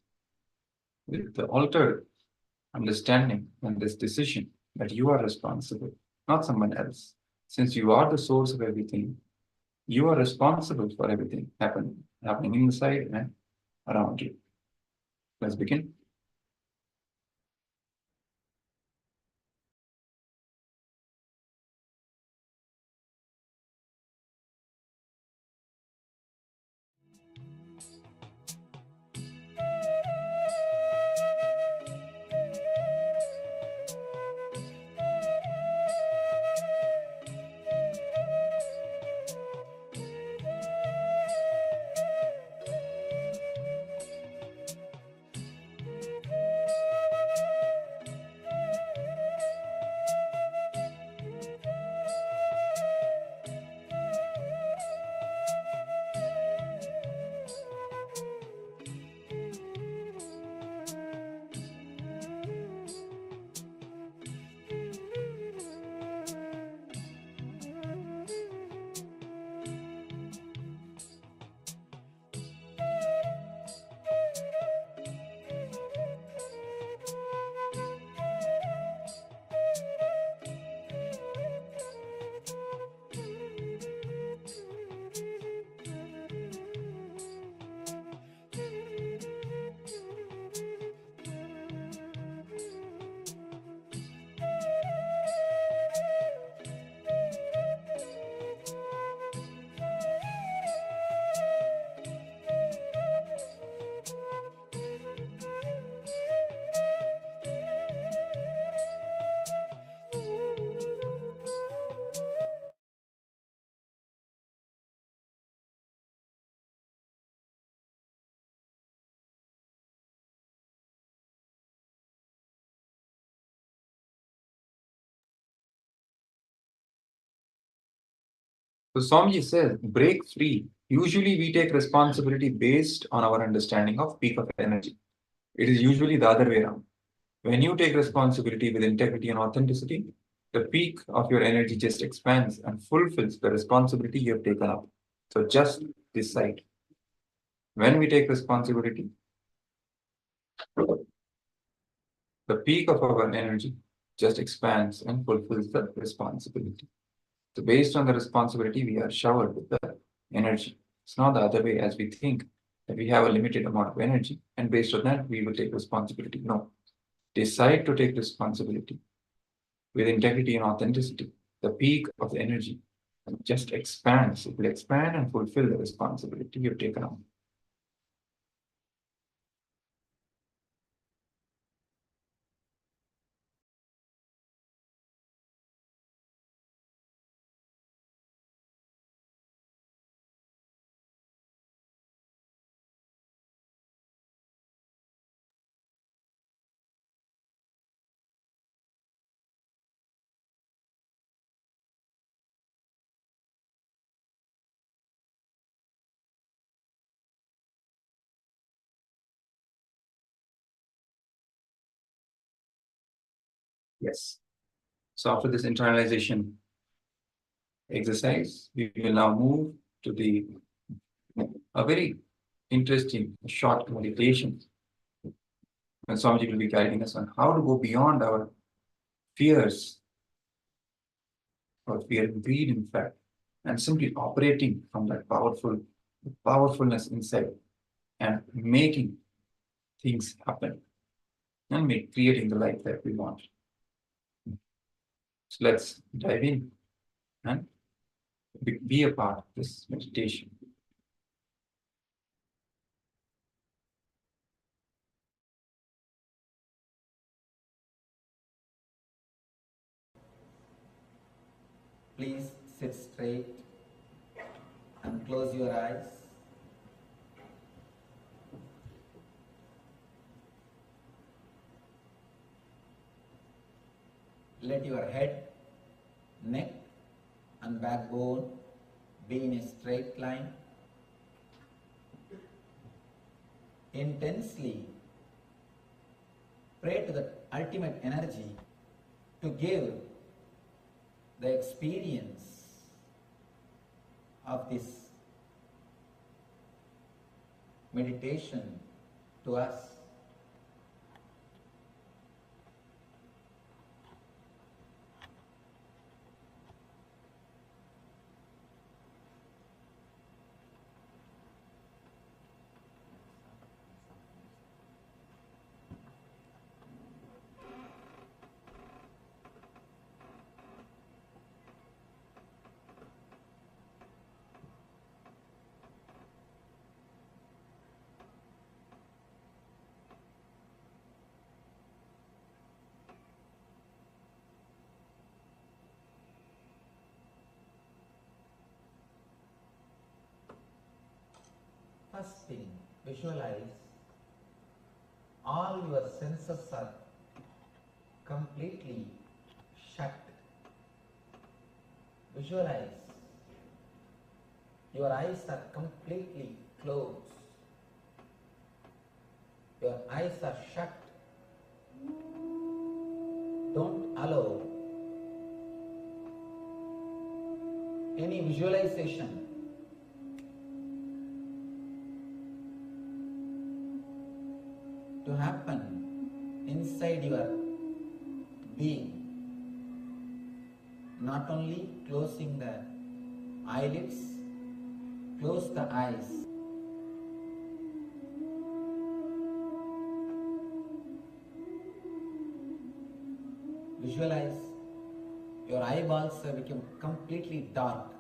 A: with the altered understanding and this decision that you are responsible, not someone else. Since you are the source of everything, you are responsible for everything happening inside and around you. Let's begin. So Swamiji says, break free. Usually we take responsibility based on our understanding of peak of energy. It is usually the other way around. When you take responsibility with integrity and authenticity, the peak of your energy just expands and fulfills the responsibility you have taken up. So just decide. When we take responsibility, the peak of our energy just expands and fulfills the responsibility. So based on the responsibility, we are showered with the energy. It's not the other way as we think that we have a limited amount of energy and based on that, we will take responsibility. No. Decide to take responsibility with integrity and authenticity. The peak of the energy just expands. It will expand and fulfill the responsibility you've taken on. Yes. So after this internalization exercise, we will now move to a very interesting short meditation. And Swamiji will be guiding us on how to go beyond our fears or fear and greed, in fact, and simply operating from that powerfulness inside and making things happen and creating the life that we want. So let's dive in and be a part of this meditation.
B: Please sit straight and close your eyes. Let your head, neck and backbone be in a straight line. Intensely pray to the ultimate energy to give the experience of this meditation to us. First thing, visualize all your senses are completely shut. Visualize your eyes are completely closed. Your eyes are shut. Don't allow any visualization to happen inside your being. Not only closing the eyelids, close the eyes. Visualize your eyeballs have become completely dark.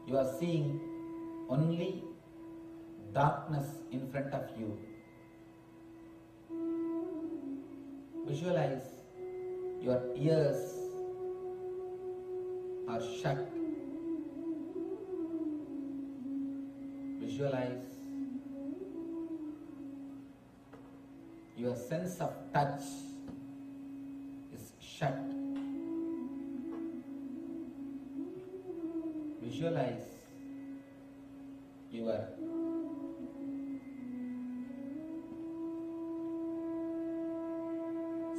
B: You are seeing only darkness in front of you. Visualize your ears are shut. Visualize your sense of touch is shut. Visualize your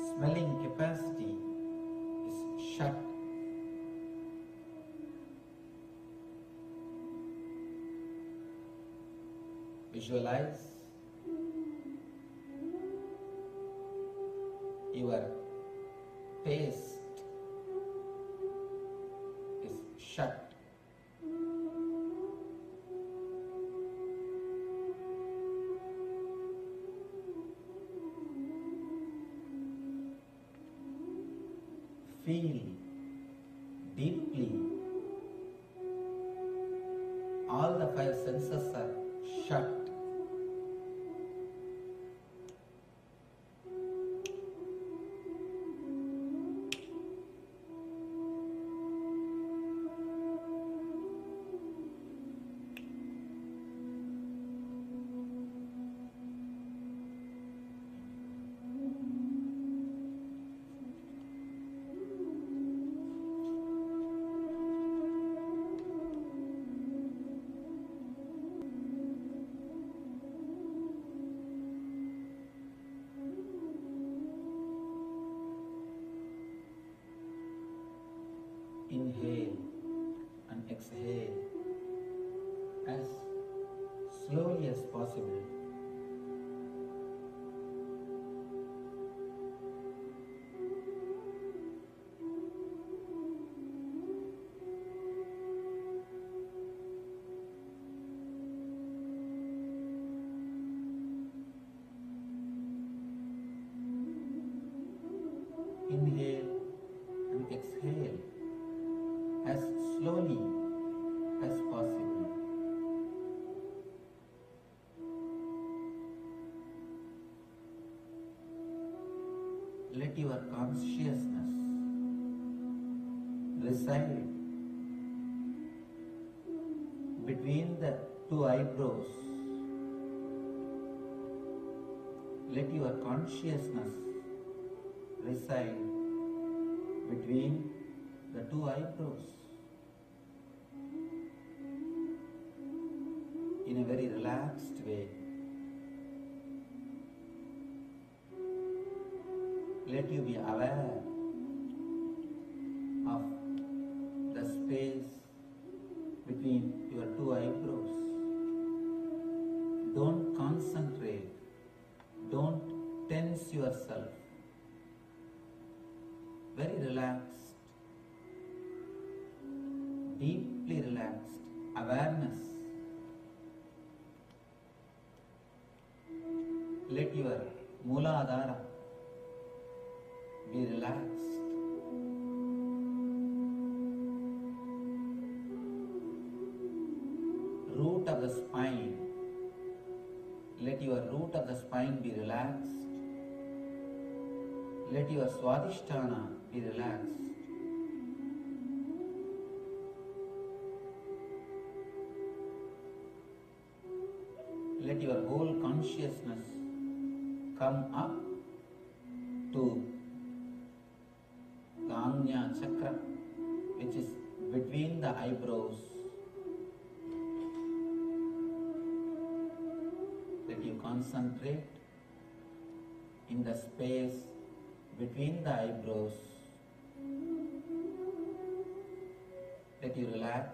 B: smelling capacity is shut. Visualize your taste is shut. Feel deeply. All the five senses are shut. Inhale and exhale as slowly as possible. Inhale and exhale as slowly as possible. Let your consciousness reside between the two eyebrows. Let your consciousness reside between the two eyebrows in a very relaxed way. Let you be aware of the space between your two eyebrows. Don't concentrate, don't tense yourself. Very relaxed, deeply relaxed awareness. Let your Mooladhara be relaxed. Root of the spine. Let your root of the spine be relaxed. Let your Swadhisthana be relaxed. Let your whole consciousness come up to the Ajna Chakra, which is between the eyebrows. Let you concentrate in the space between the eyebrows. Let you relax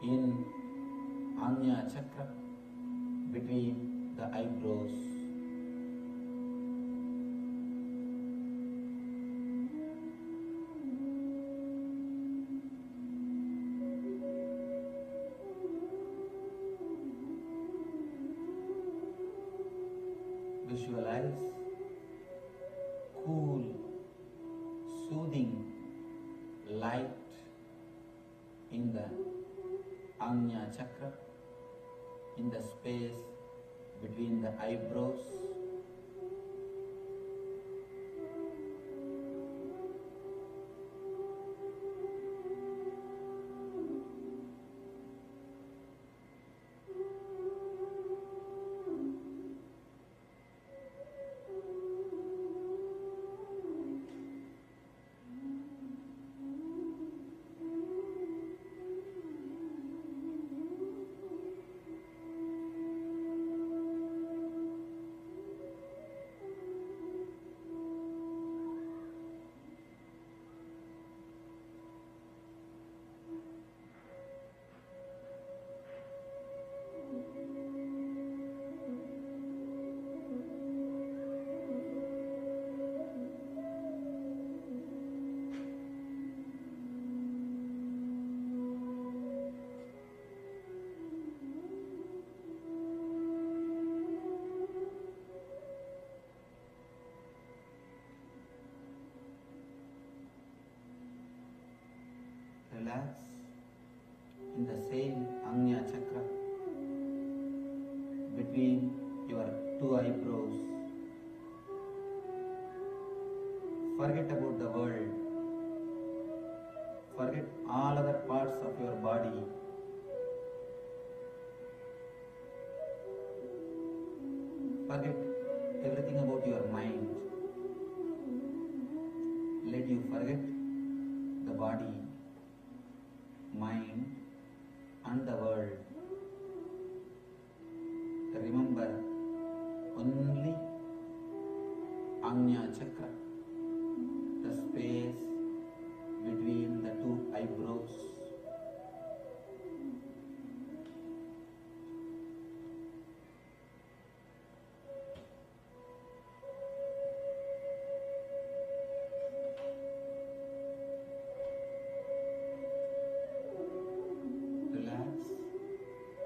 B: in Ajna Chakra between the eyebrows. Visualize cool, soothing light in the Ajna Chakra, in the space between the eyebrows.
D: relax in the same Ajna chakra between your two eyebrows. Forget about the world. Forget all other parts of your body. Forget everything about your mind. Let you forget the body, mind, and the world. Remember only Ajna chakra, the space between the two eyebrows. Relax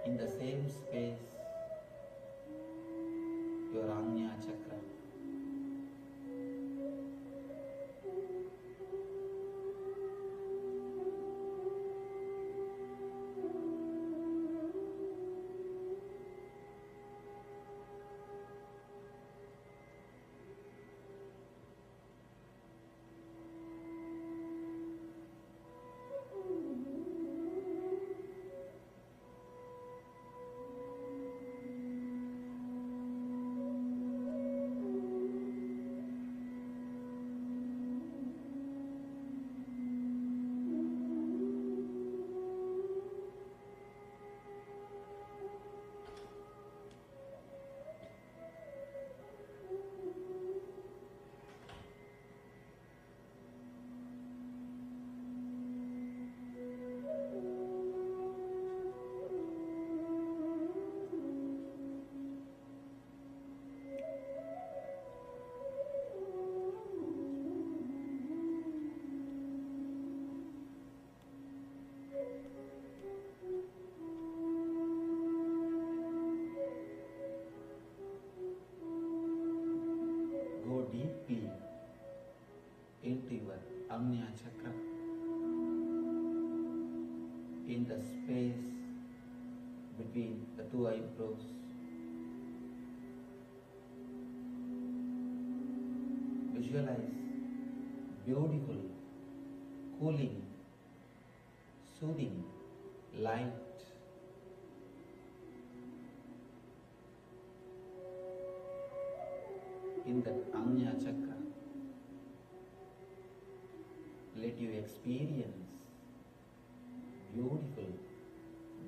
D: in the same space, your Ajna chakra. Go deeply into your Ajna chakra, in the space between the two eyebrows. Visualize beautiful, cooling, soothing light in the Ajna chakra. Let you experience beautiful,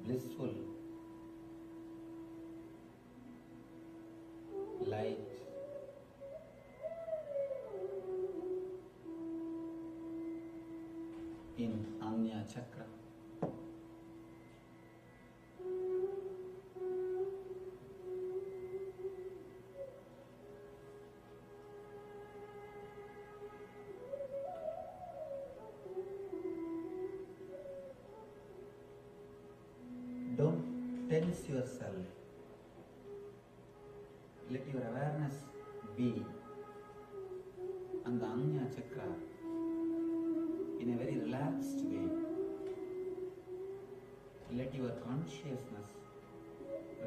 D: blissful light in Ajna chakra. Don't tense yourself. Let your awareness be on the Ajna chakra in a very relaxed way. Let your consciousness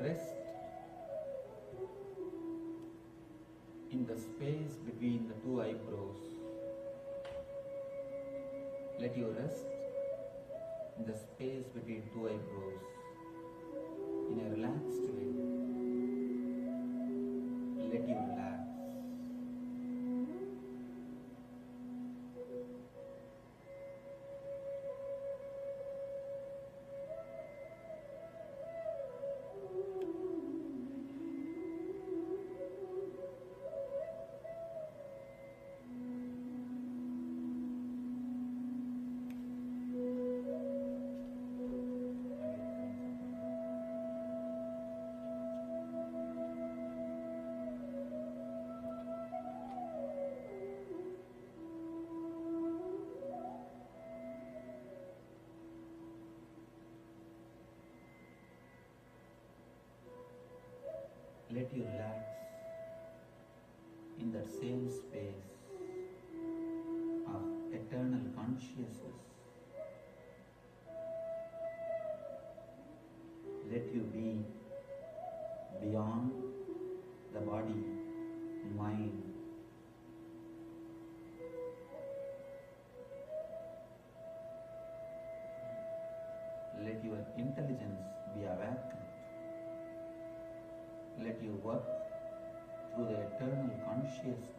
D: rest in the space between the two eyebrows. Let you rest in the space between two eyebrows in a relaxed way. Let you relax. Let you relax in that same space of eternal consciousness Let you be beyond the body, mind. Let your intelligence be awakened. Let you work through the eternal consciousness.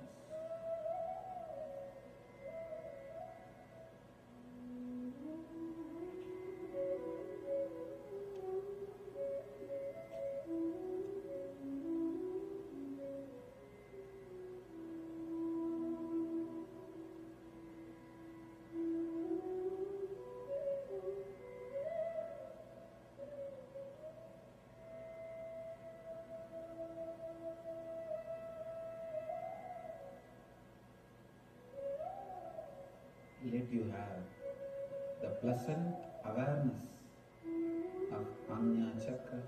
D: Let you have the pleasant awareness of Anya Chakra.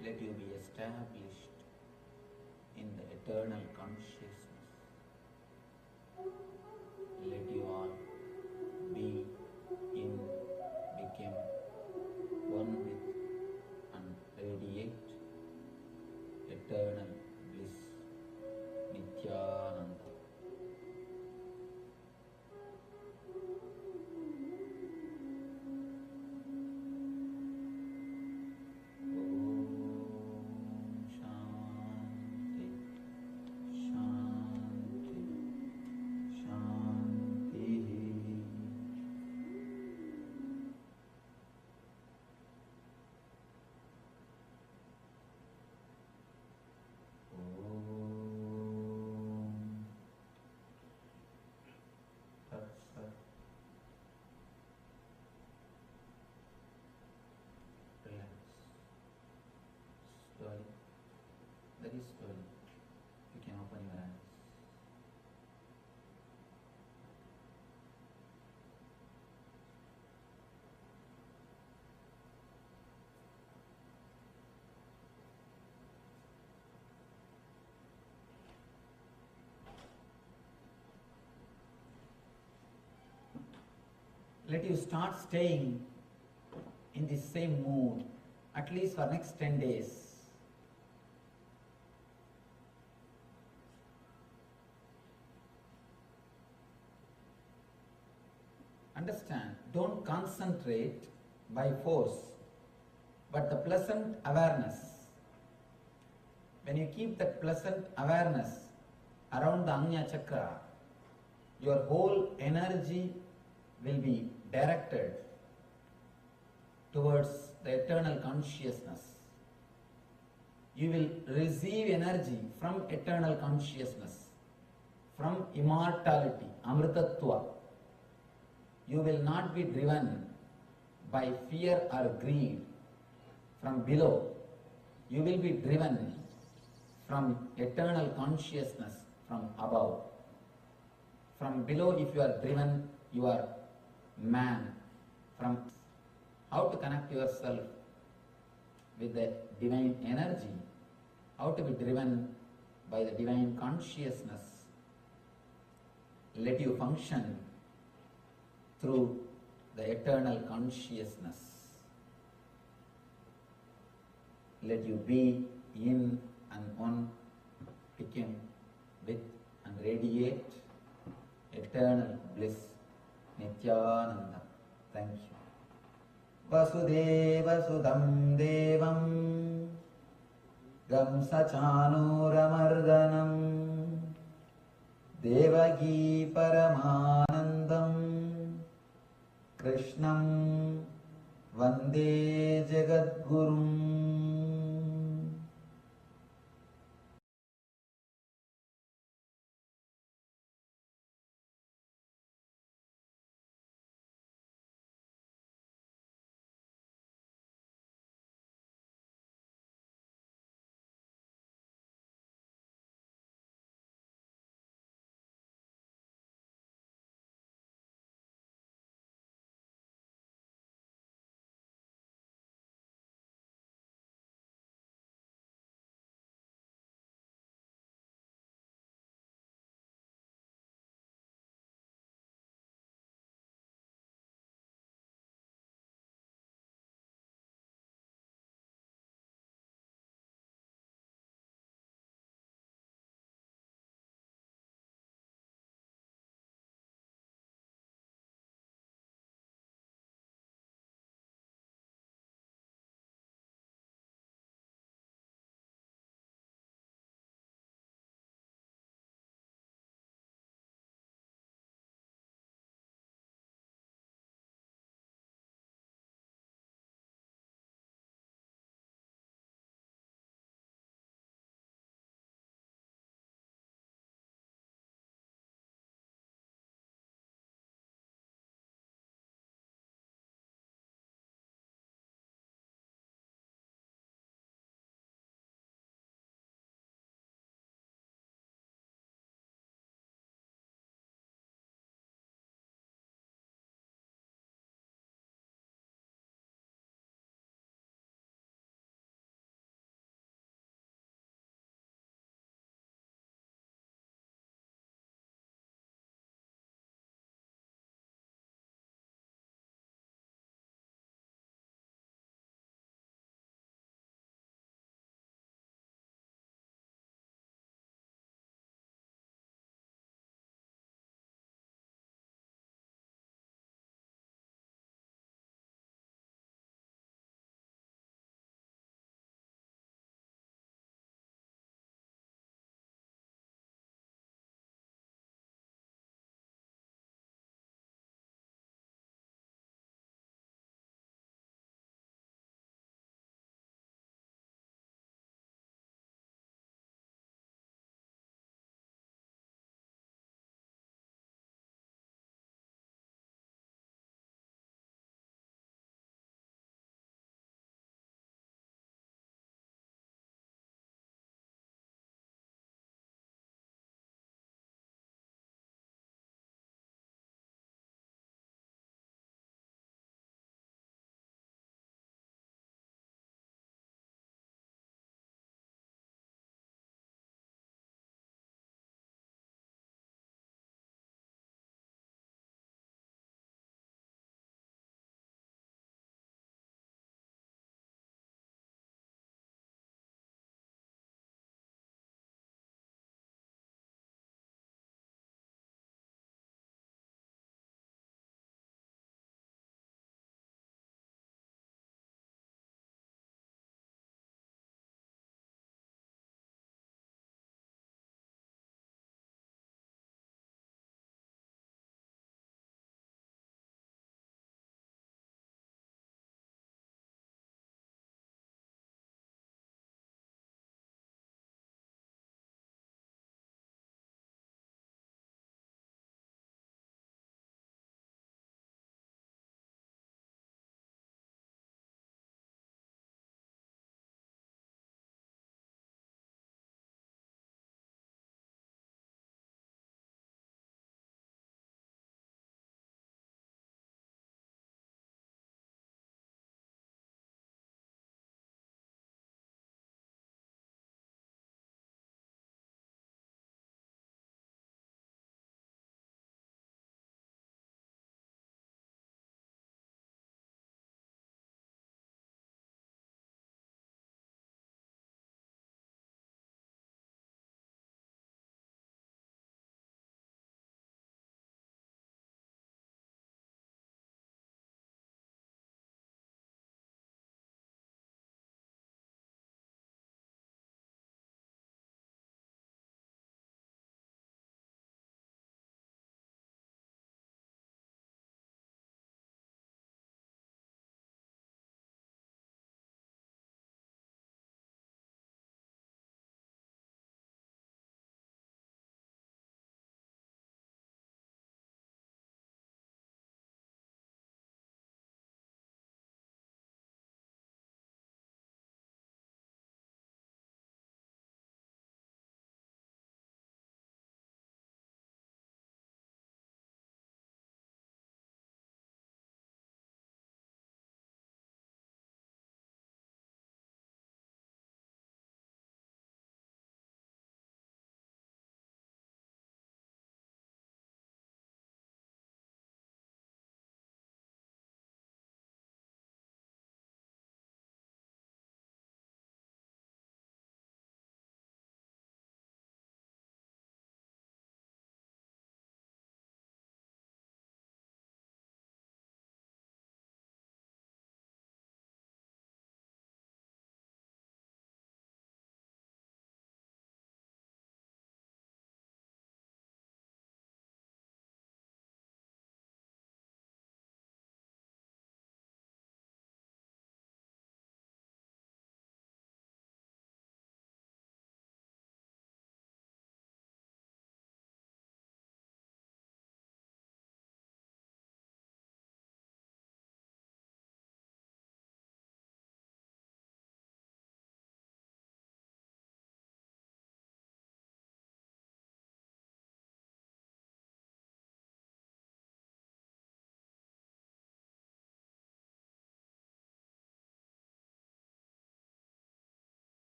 D: Let you be established in the eternal consciousness. Let you all be in, become one with and radiate eternal bliss, Nithyananda. Slowly, very slowly, you can open your eyes. let you start staying in the same mood at least for next 10 days. Understand, don't concentrate by force, but the pleasant awareness. When you keep that pleasant awareness around the Ajna Chakra, your whole energy will be directed towards the eternal consciousness. You will receive energy from eternal consciousness, from immortality, amritatva. You will not be driven by fear or greed from below. You will be driven from eternal consciousness from above. From below, if you are driven, you are man. From how to connect yourself with the divine energy, how to be driven by the divine consciousness. Let you function through the eternal consciousness. Let you be in and on, become with and radiate eternal bliss. Nithyananda. Thank you. Vasudeva Sudam Devam Gam Sachanuramardhanam Devagi Paramanandam Krishnam Vande Jagadgurum.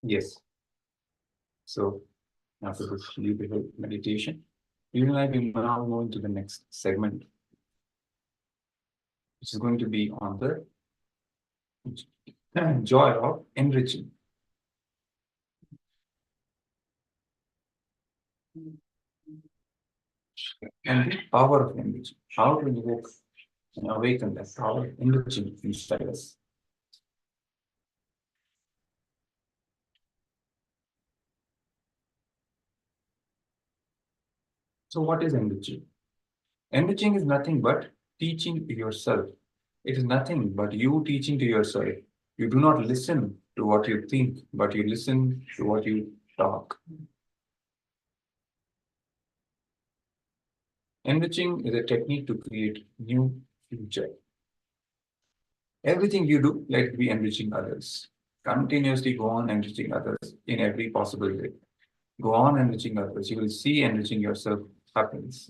A: Yes. So after this beautiful meditation, you and I will now move into the next segment, which is going to be on the joy of enriching. And the power of enriching. How to evoke and awaken that power of enriching inside us. So, what is enriching? Enriching is nothing but teaching yourself. It is nothing but you teaching to yourself. You do not listen to what you think, but you listen to what you talk. Enriching is a technique to create new future. Everything you do, let it be enriching others. Continuously go on enriching others in every possible way. Go on enriching others. You will see enriching yourself happens.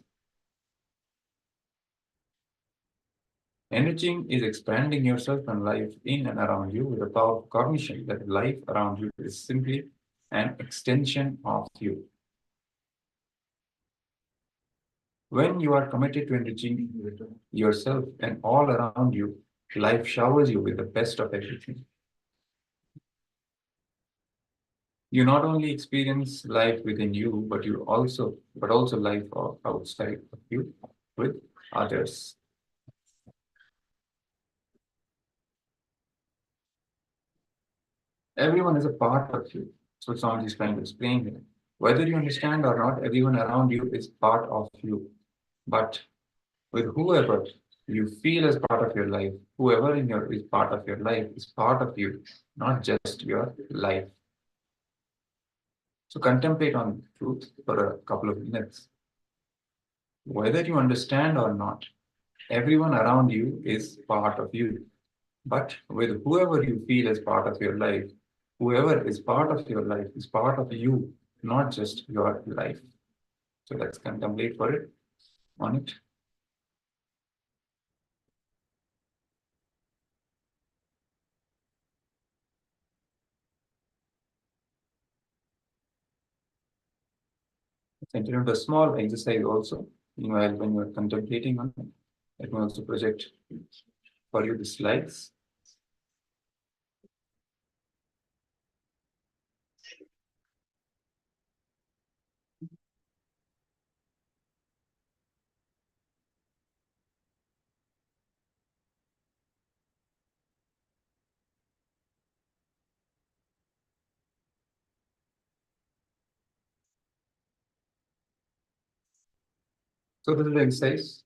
A: Enriching is expanding yourself and life in and around you with the power of cognition that life around you is simply an extension of you. When you are committed to enriching yourself and all around you, life showers you with the best of everything. You not only experience life within you, but also life outside of you with others. Everyone is a part of you. That's what Swami is trying to explain here. Whether you understand or not, everyone around you is part of you. But with whoever you feel as part of your life, whoever is part of your life is part of you, not just your life. So contemplate on truth for a couple of minutes. Whether you understand or not, everyone around you is part of you. But with whoever you feel as part of your life, whoever is part of your life is part of you, not just your life. So let's contemplate for it on it. Let's enter into a small exercise also. Meanwhile, when you're contemplating on it, let me also project for you the slides. So this is the exercise.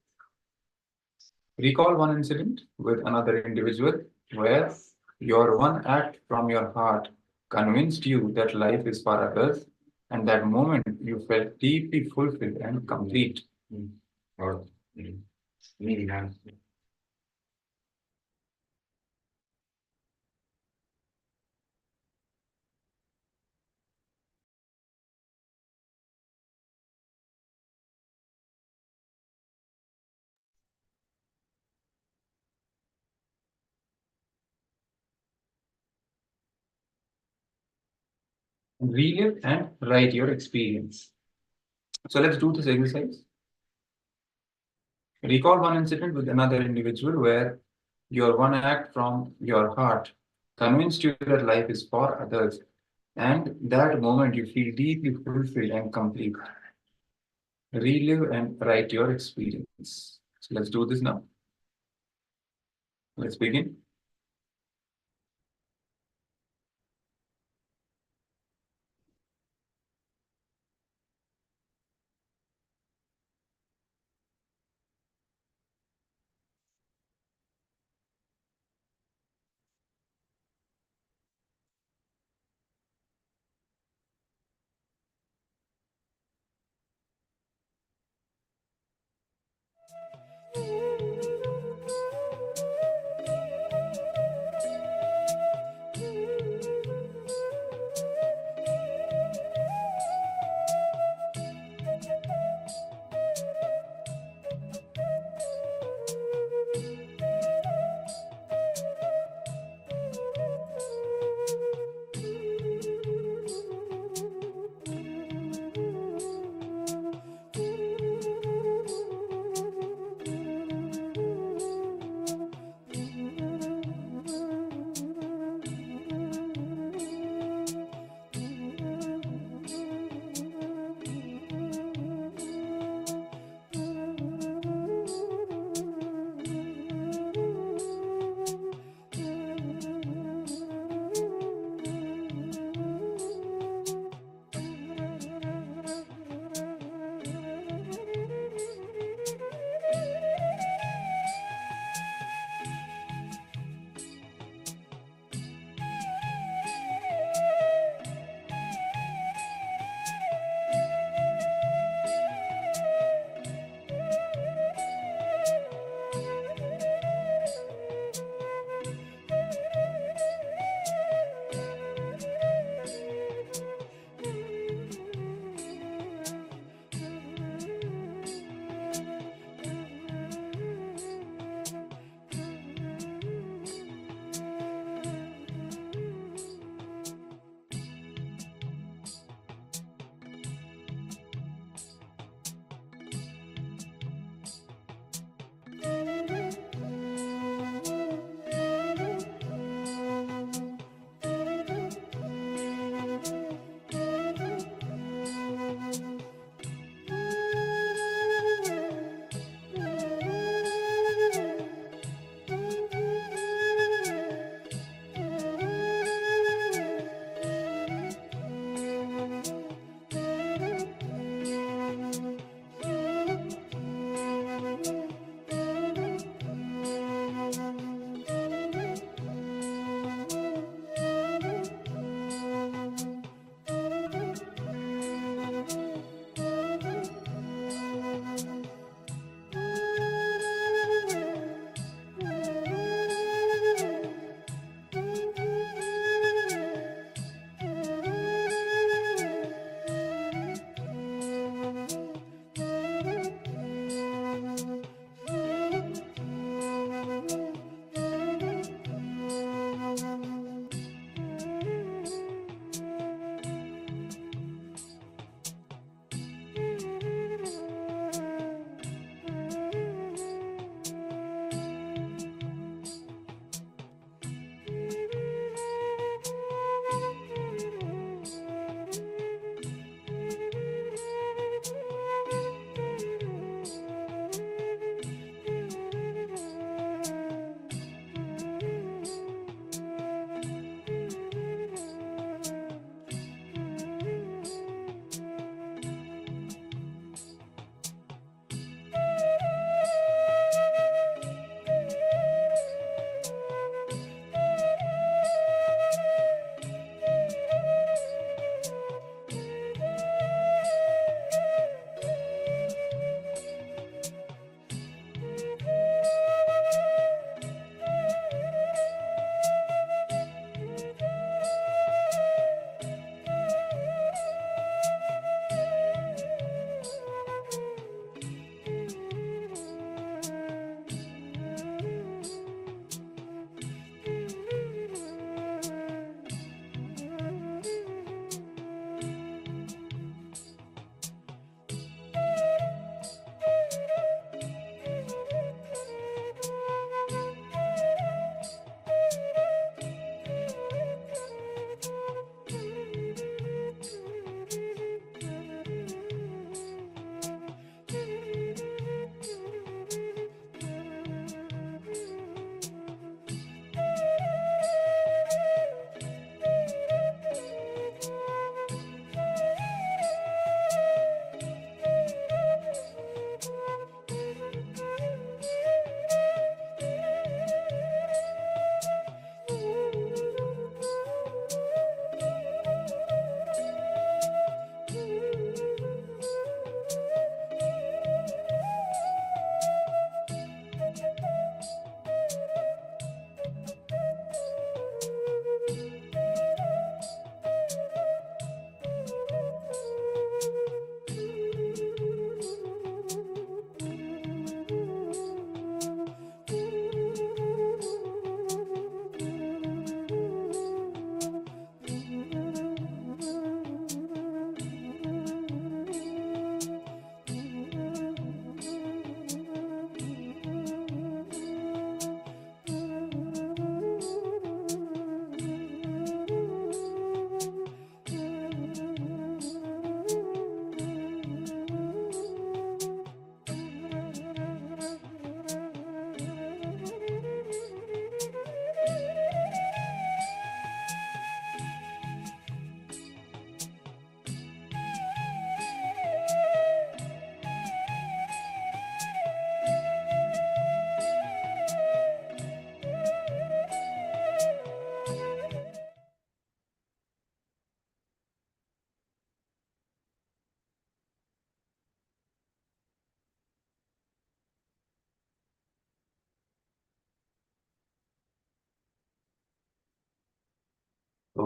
A: Recall one incident with another individual where your one act from your heart convinced you that life is for others, and that moment you felt deeply fulfilled and complete. Or relive and write your experience. So let's do this exercise. Recall one incident with another individual where your one act from your heart convinced you that life is for others, and that moment you feel deeply fulfilled and complete. Relive and write your experience. So let's do this now. Let's begin.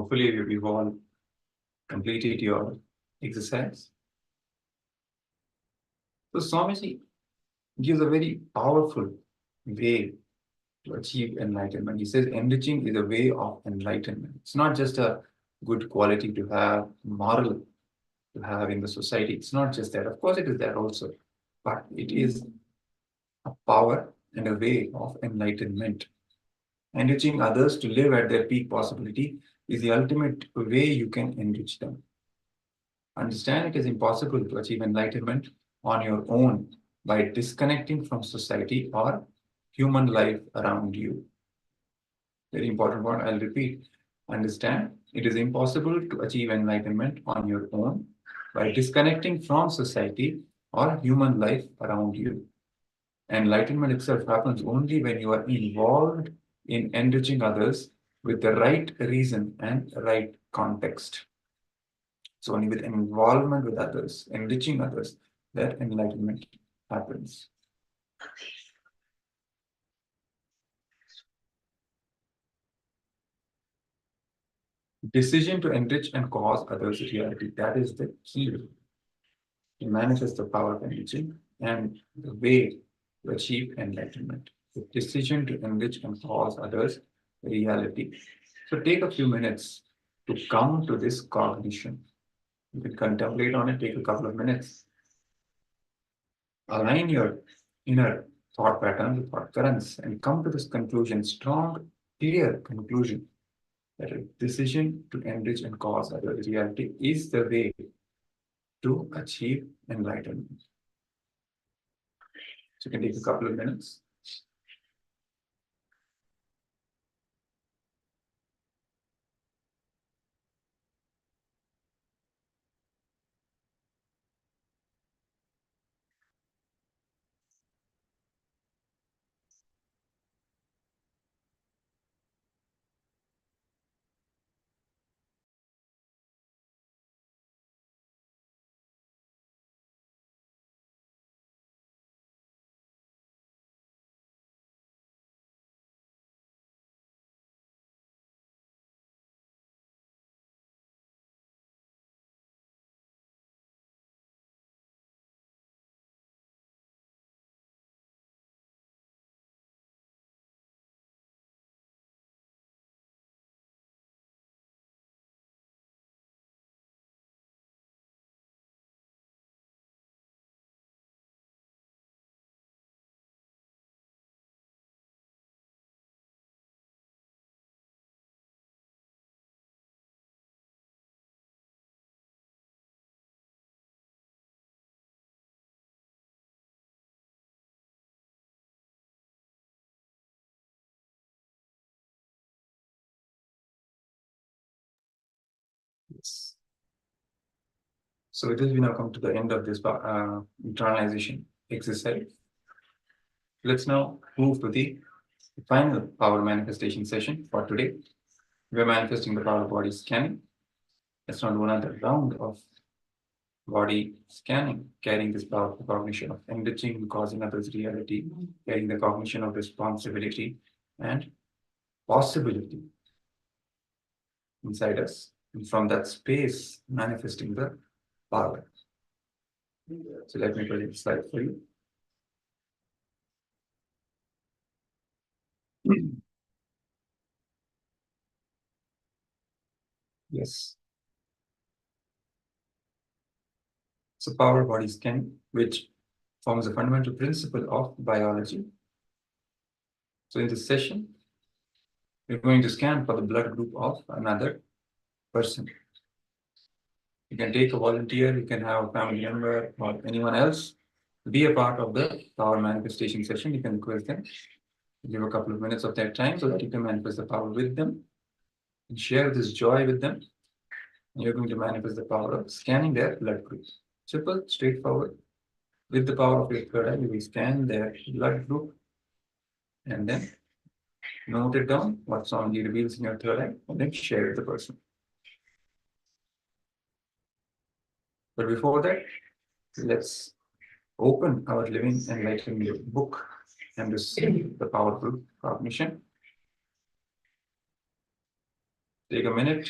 A: hopefully we've all completed your exercise. So Swamiji gives a very powerful way to achieve enlightenment. He says enriching is a way of enlightenment. It's not just a good quality to have, moral to have in the society. It's not just that. Of course, it is that also. But it is a power and a way of enlightenment. Enriching others to live at their peak possibility is the ultimate way you can enrich them. Understand it is impossible to achieve enlightenment on your own by disconnecting from society or human life around you. Very important one, I'll repeat. Understand it is impossible to achieve enlightenment on your own by disconnecting from society or human life around you. Enlightenment itself happens only when you are involved in enriching others with the right reason and right context. So only with involvement with others, enriching others, that enlightenment happens. Decision to enrich and cause others reality. That is the key to manifest the power of enriching and the way to achieve enlightenment. The decision to enrich and cause others reality. So take a few minutes to come to this cognition. You can contemplate on it, take a couple of minutes. Align your inner thought pattern with thought currents and come to this conclusion, strong, clear conclusion that a decision to enrich and cause other reality is the way to achieve enlightenment. So you can take a couple of minutes. Yes. So with this, we now come to the end of this internalization exercise. Let's now move to the final power manifestation session for today. We're manifesting the power of body scanning. Let's now do another round of body scanning, carrying this powerful cognition of enriching, causing others reality, carrying the cognition of responsibility and possibility inside us, and from that space, manifesting the power. So let me put it slide for you. Yes. So power body scanning, which forms a fundamental principle of biology. So in this session, we're going to scan for the blood group of another person. You can take a volunteer, you can have a family member or anyone else be a part of the power manifestation session. You can request them, give a couple of minutes of their time so that you can manifest the power with them and share this joy with them. And you're going to manifest the power of scanning their blood group. Simple, straightforward. With the power of your third eye, you will scan their blood group and then note it down, what Swamiji reveals in your third eye, and then share with the person. But before that, let's open our Living Enlightenment book and receive the powerful cognition. Take a minute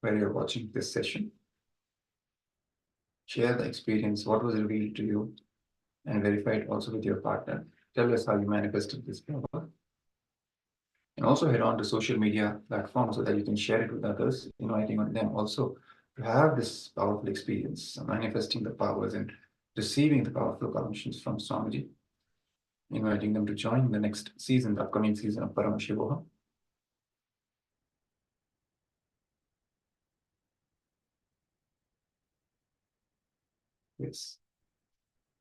A: where you're watching this session. Share the experience, what was revealed to you, and verify it also with your partner. Tell us how you manifested this power. And also head on to social media platforms so that you can share it with others, inviting on them also to have this powerful experience, manifesting the powers and receiving the powerful cognitions from Swamiji, inviting them to join the next season, the upcoming season of Paramashivoham. Yes.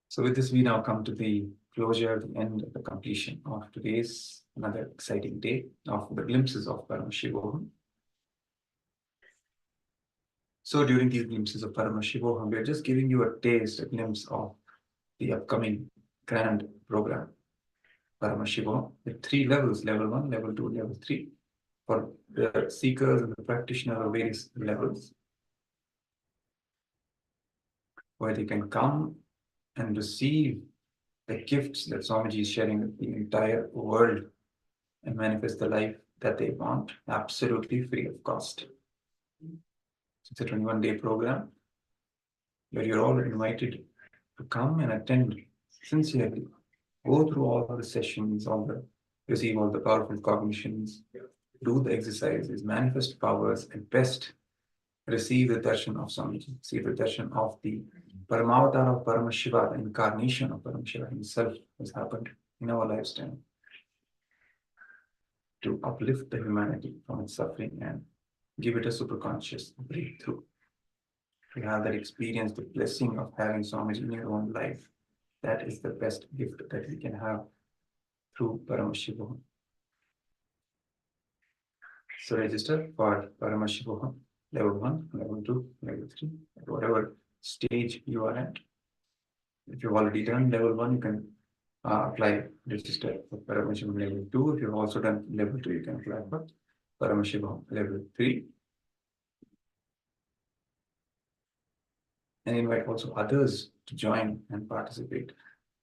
A: So with this, we now come to the closure, the end, the completion of today's another exciting day of the glimpses of Paramashivoham. So during these glimpses of Paramashivoham, we are just giving you a taste, a glimpse of the upcoming grand program, Paramashivoham, with 3 levels, level 1, level 2, level 3, for the seekers and the practitioners of various levels, where they can come and receive the gifts that Swamiji is sharing with the entire world and manifest the life that they want, absolutely free of cost. It's a 21-day program where you're all invited to come and attend sincerely. Go through all the sessions, receive all the powerful cognitions, do the exercises, manifest powers, and best receive the darshan of Swamiji, see the darshan of the Paramavatar of Paramashiva, the incarnation of Paramashiva himself has happened in our lifetime to uplift the humanity from its suffering and give it a superconscious breakthrough. To have that experience, the blessing of having Swamiji in your own life, that is the best gift that we can have through Paramashivoham. So register for Paramashivoham, level 1, level 2, level 3, at whatever stage you are at. If you've already done level 1, you can apply, register for Paramashivoham level 2. If you've also done level 2, you can apply for Paramashivoham level 3. And invite also others to join and participate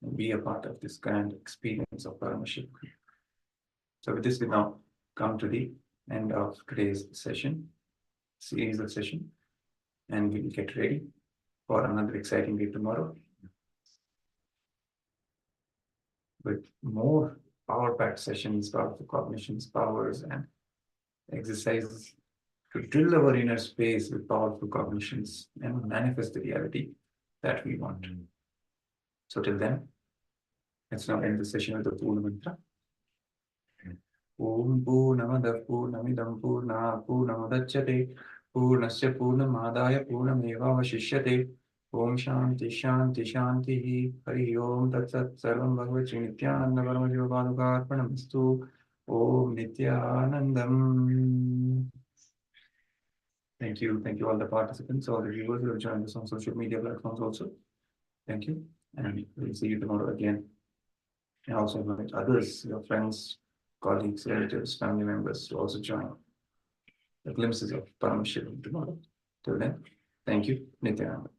A: and be a part of this grand experience of Paramashivoham. So with this, we now come to the end of today's series of session, and we will get ready for another exciting day tomorrow with more power-packed sessions, powerful cognitions, powers, and exercises to drill our inner space with powerful cognitions and manifest the reality that we want. So till then, let's now end the session with the Purna mantra. Om Purnamada Purnamidam Purna Purnamadachyate Purnasya Purnamadaya Purnamevavashishyate Om Shanti Shanti Shanti Hari Om Tat Sat Sarvam Bhagavati Nithyananda Paramajivapadukarpanamastu Om Nithyanandam. Thank you all the participants, all the viewers who have joined us on social media platforms also. Thank you, and we'll see you tomorrow again. And also invite others, your friends, colleagues, relatives, family members to also join the glimpses of Paramashivoham tomorrow. Till then, thank you, Nithyananda.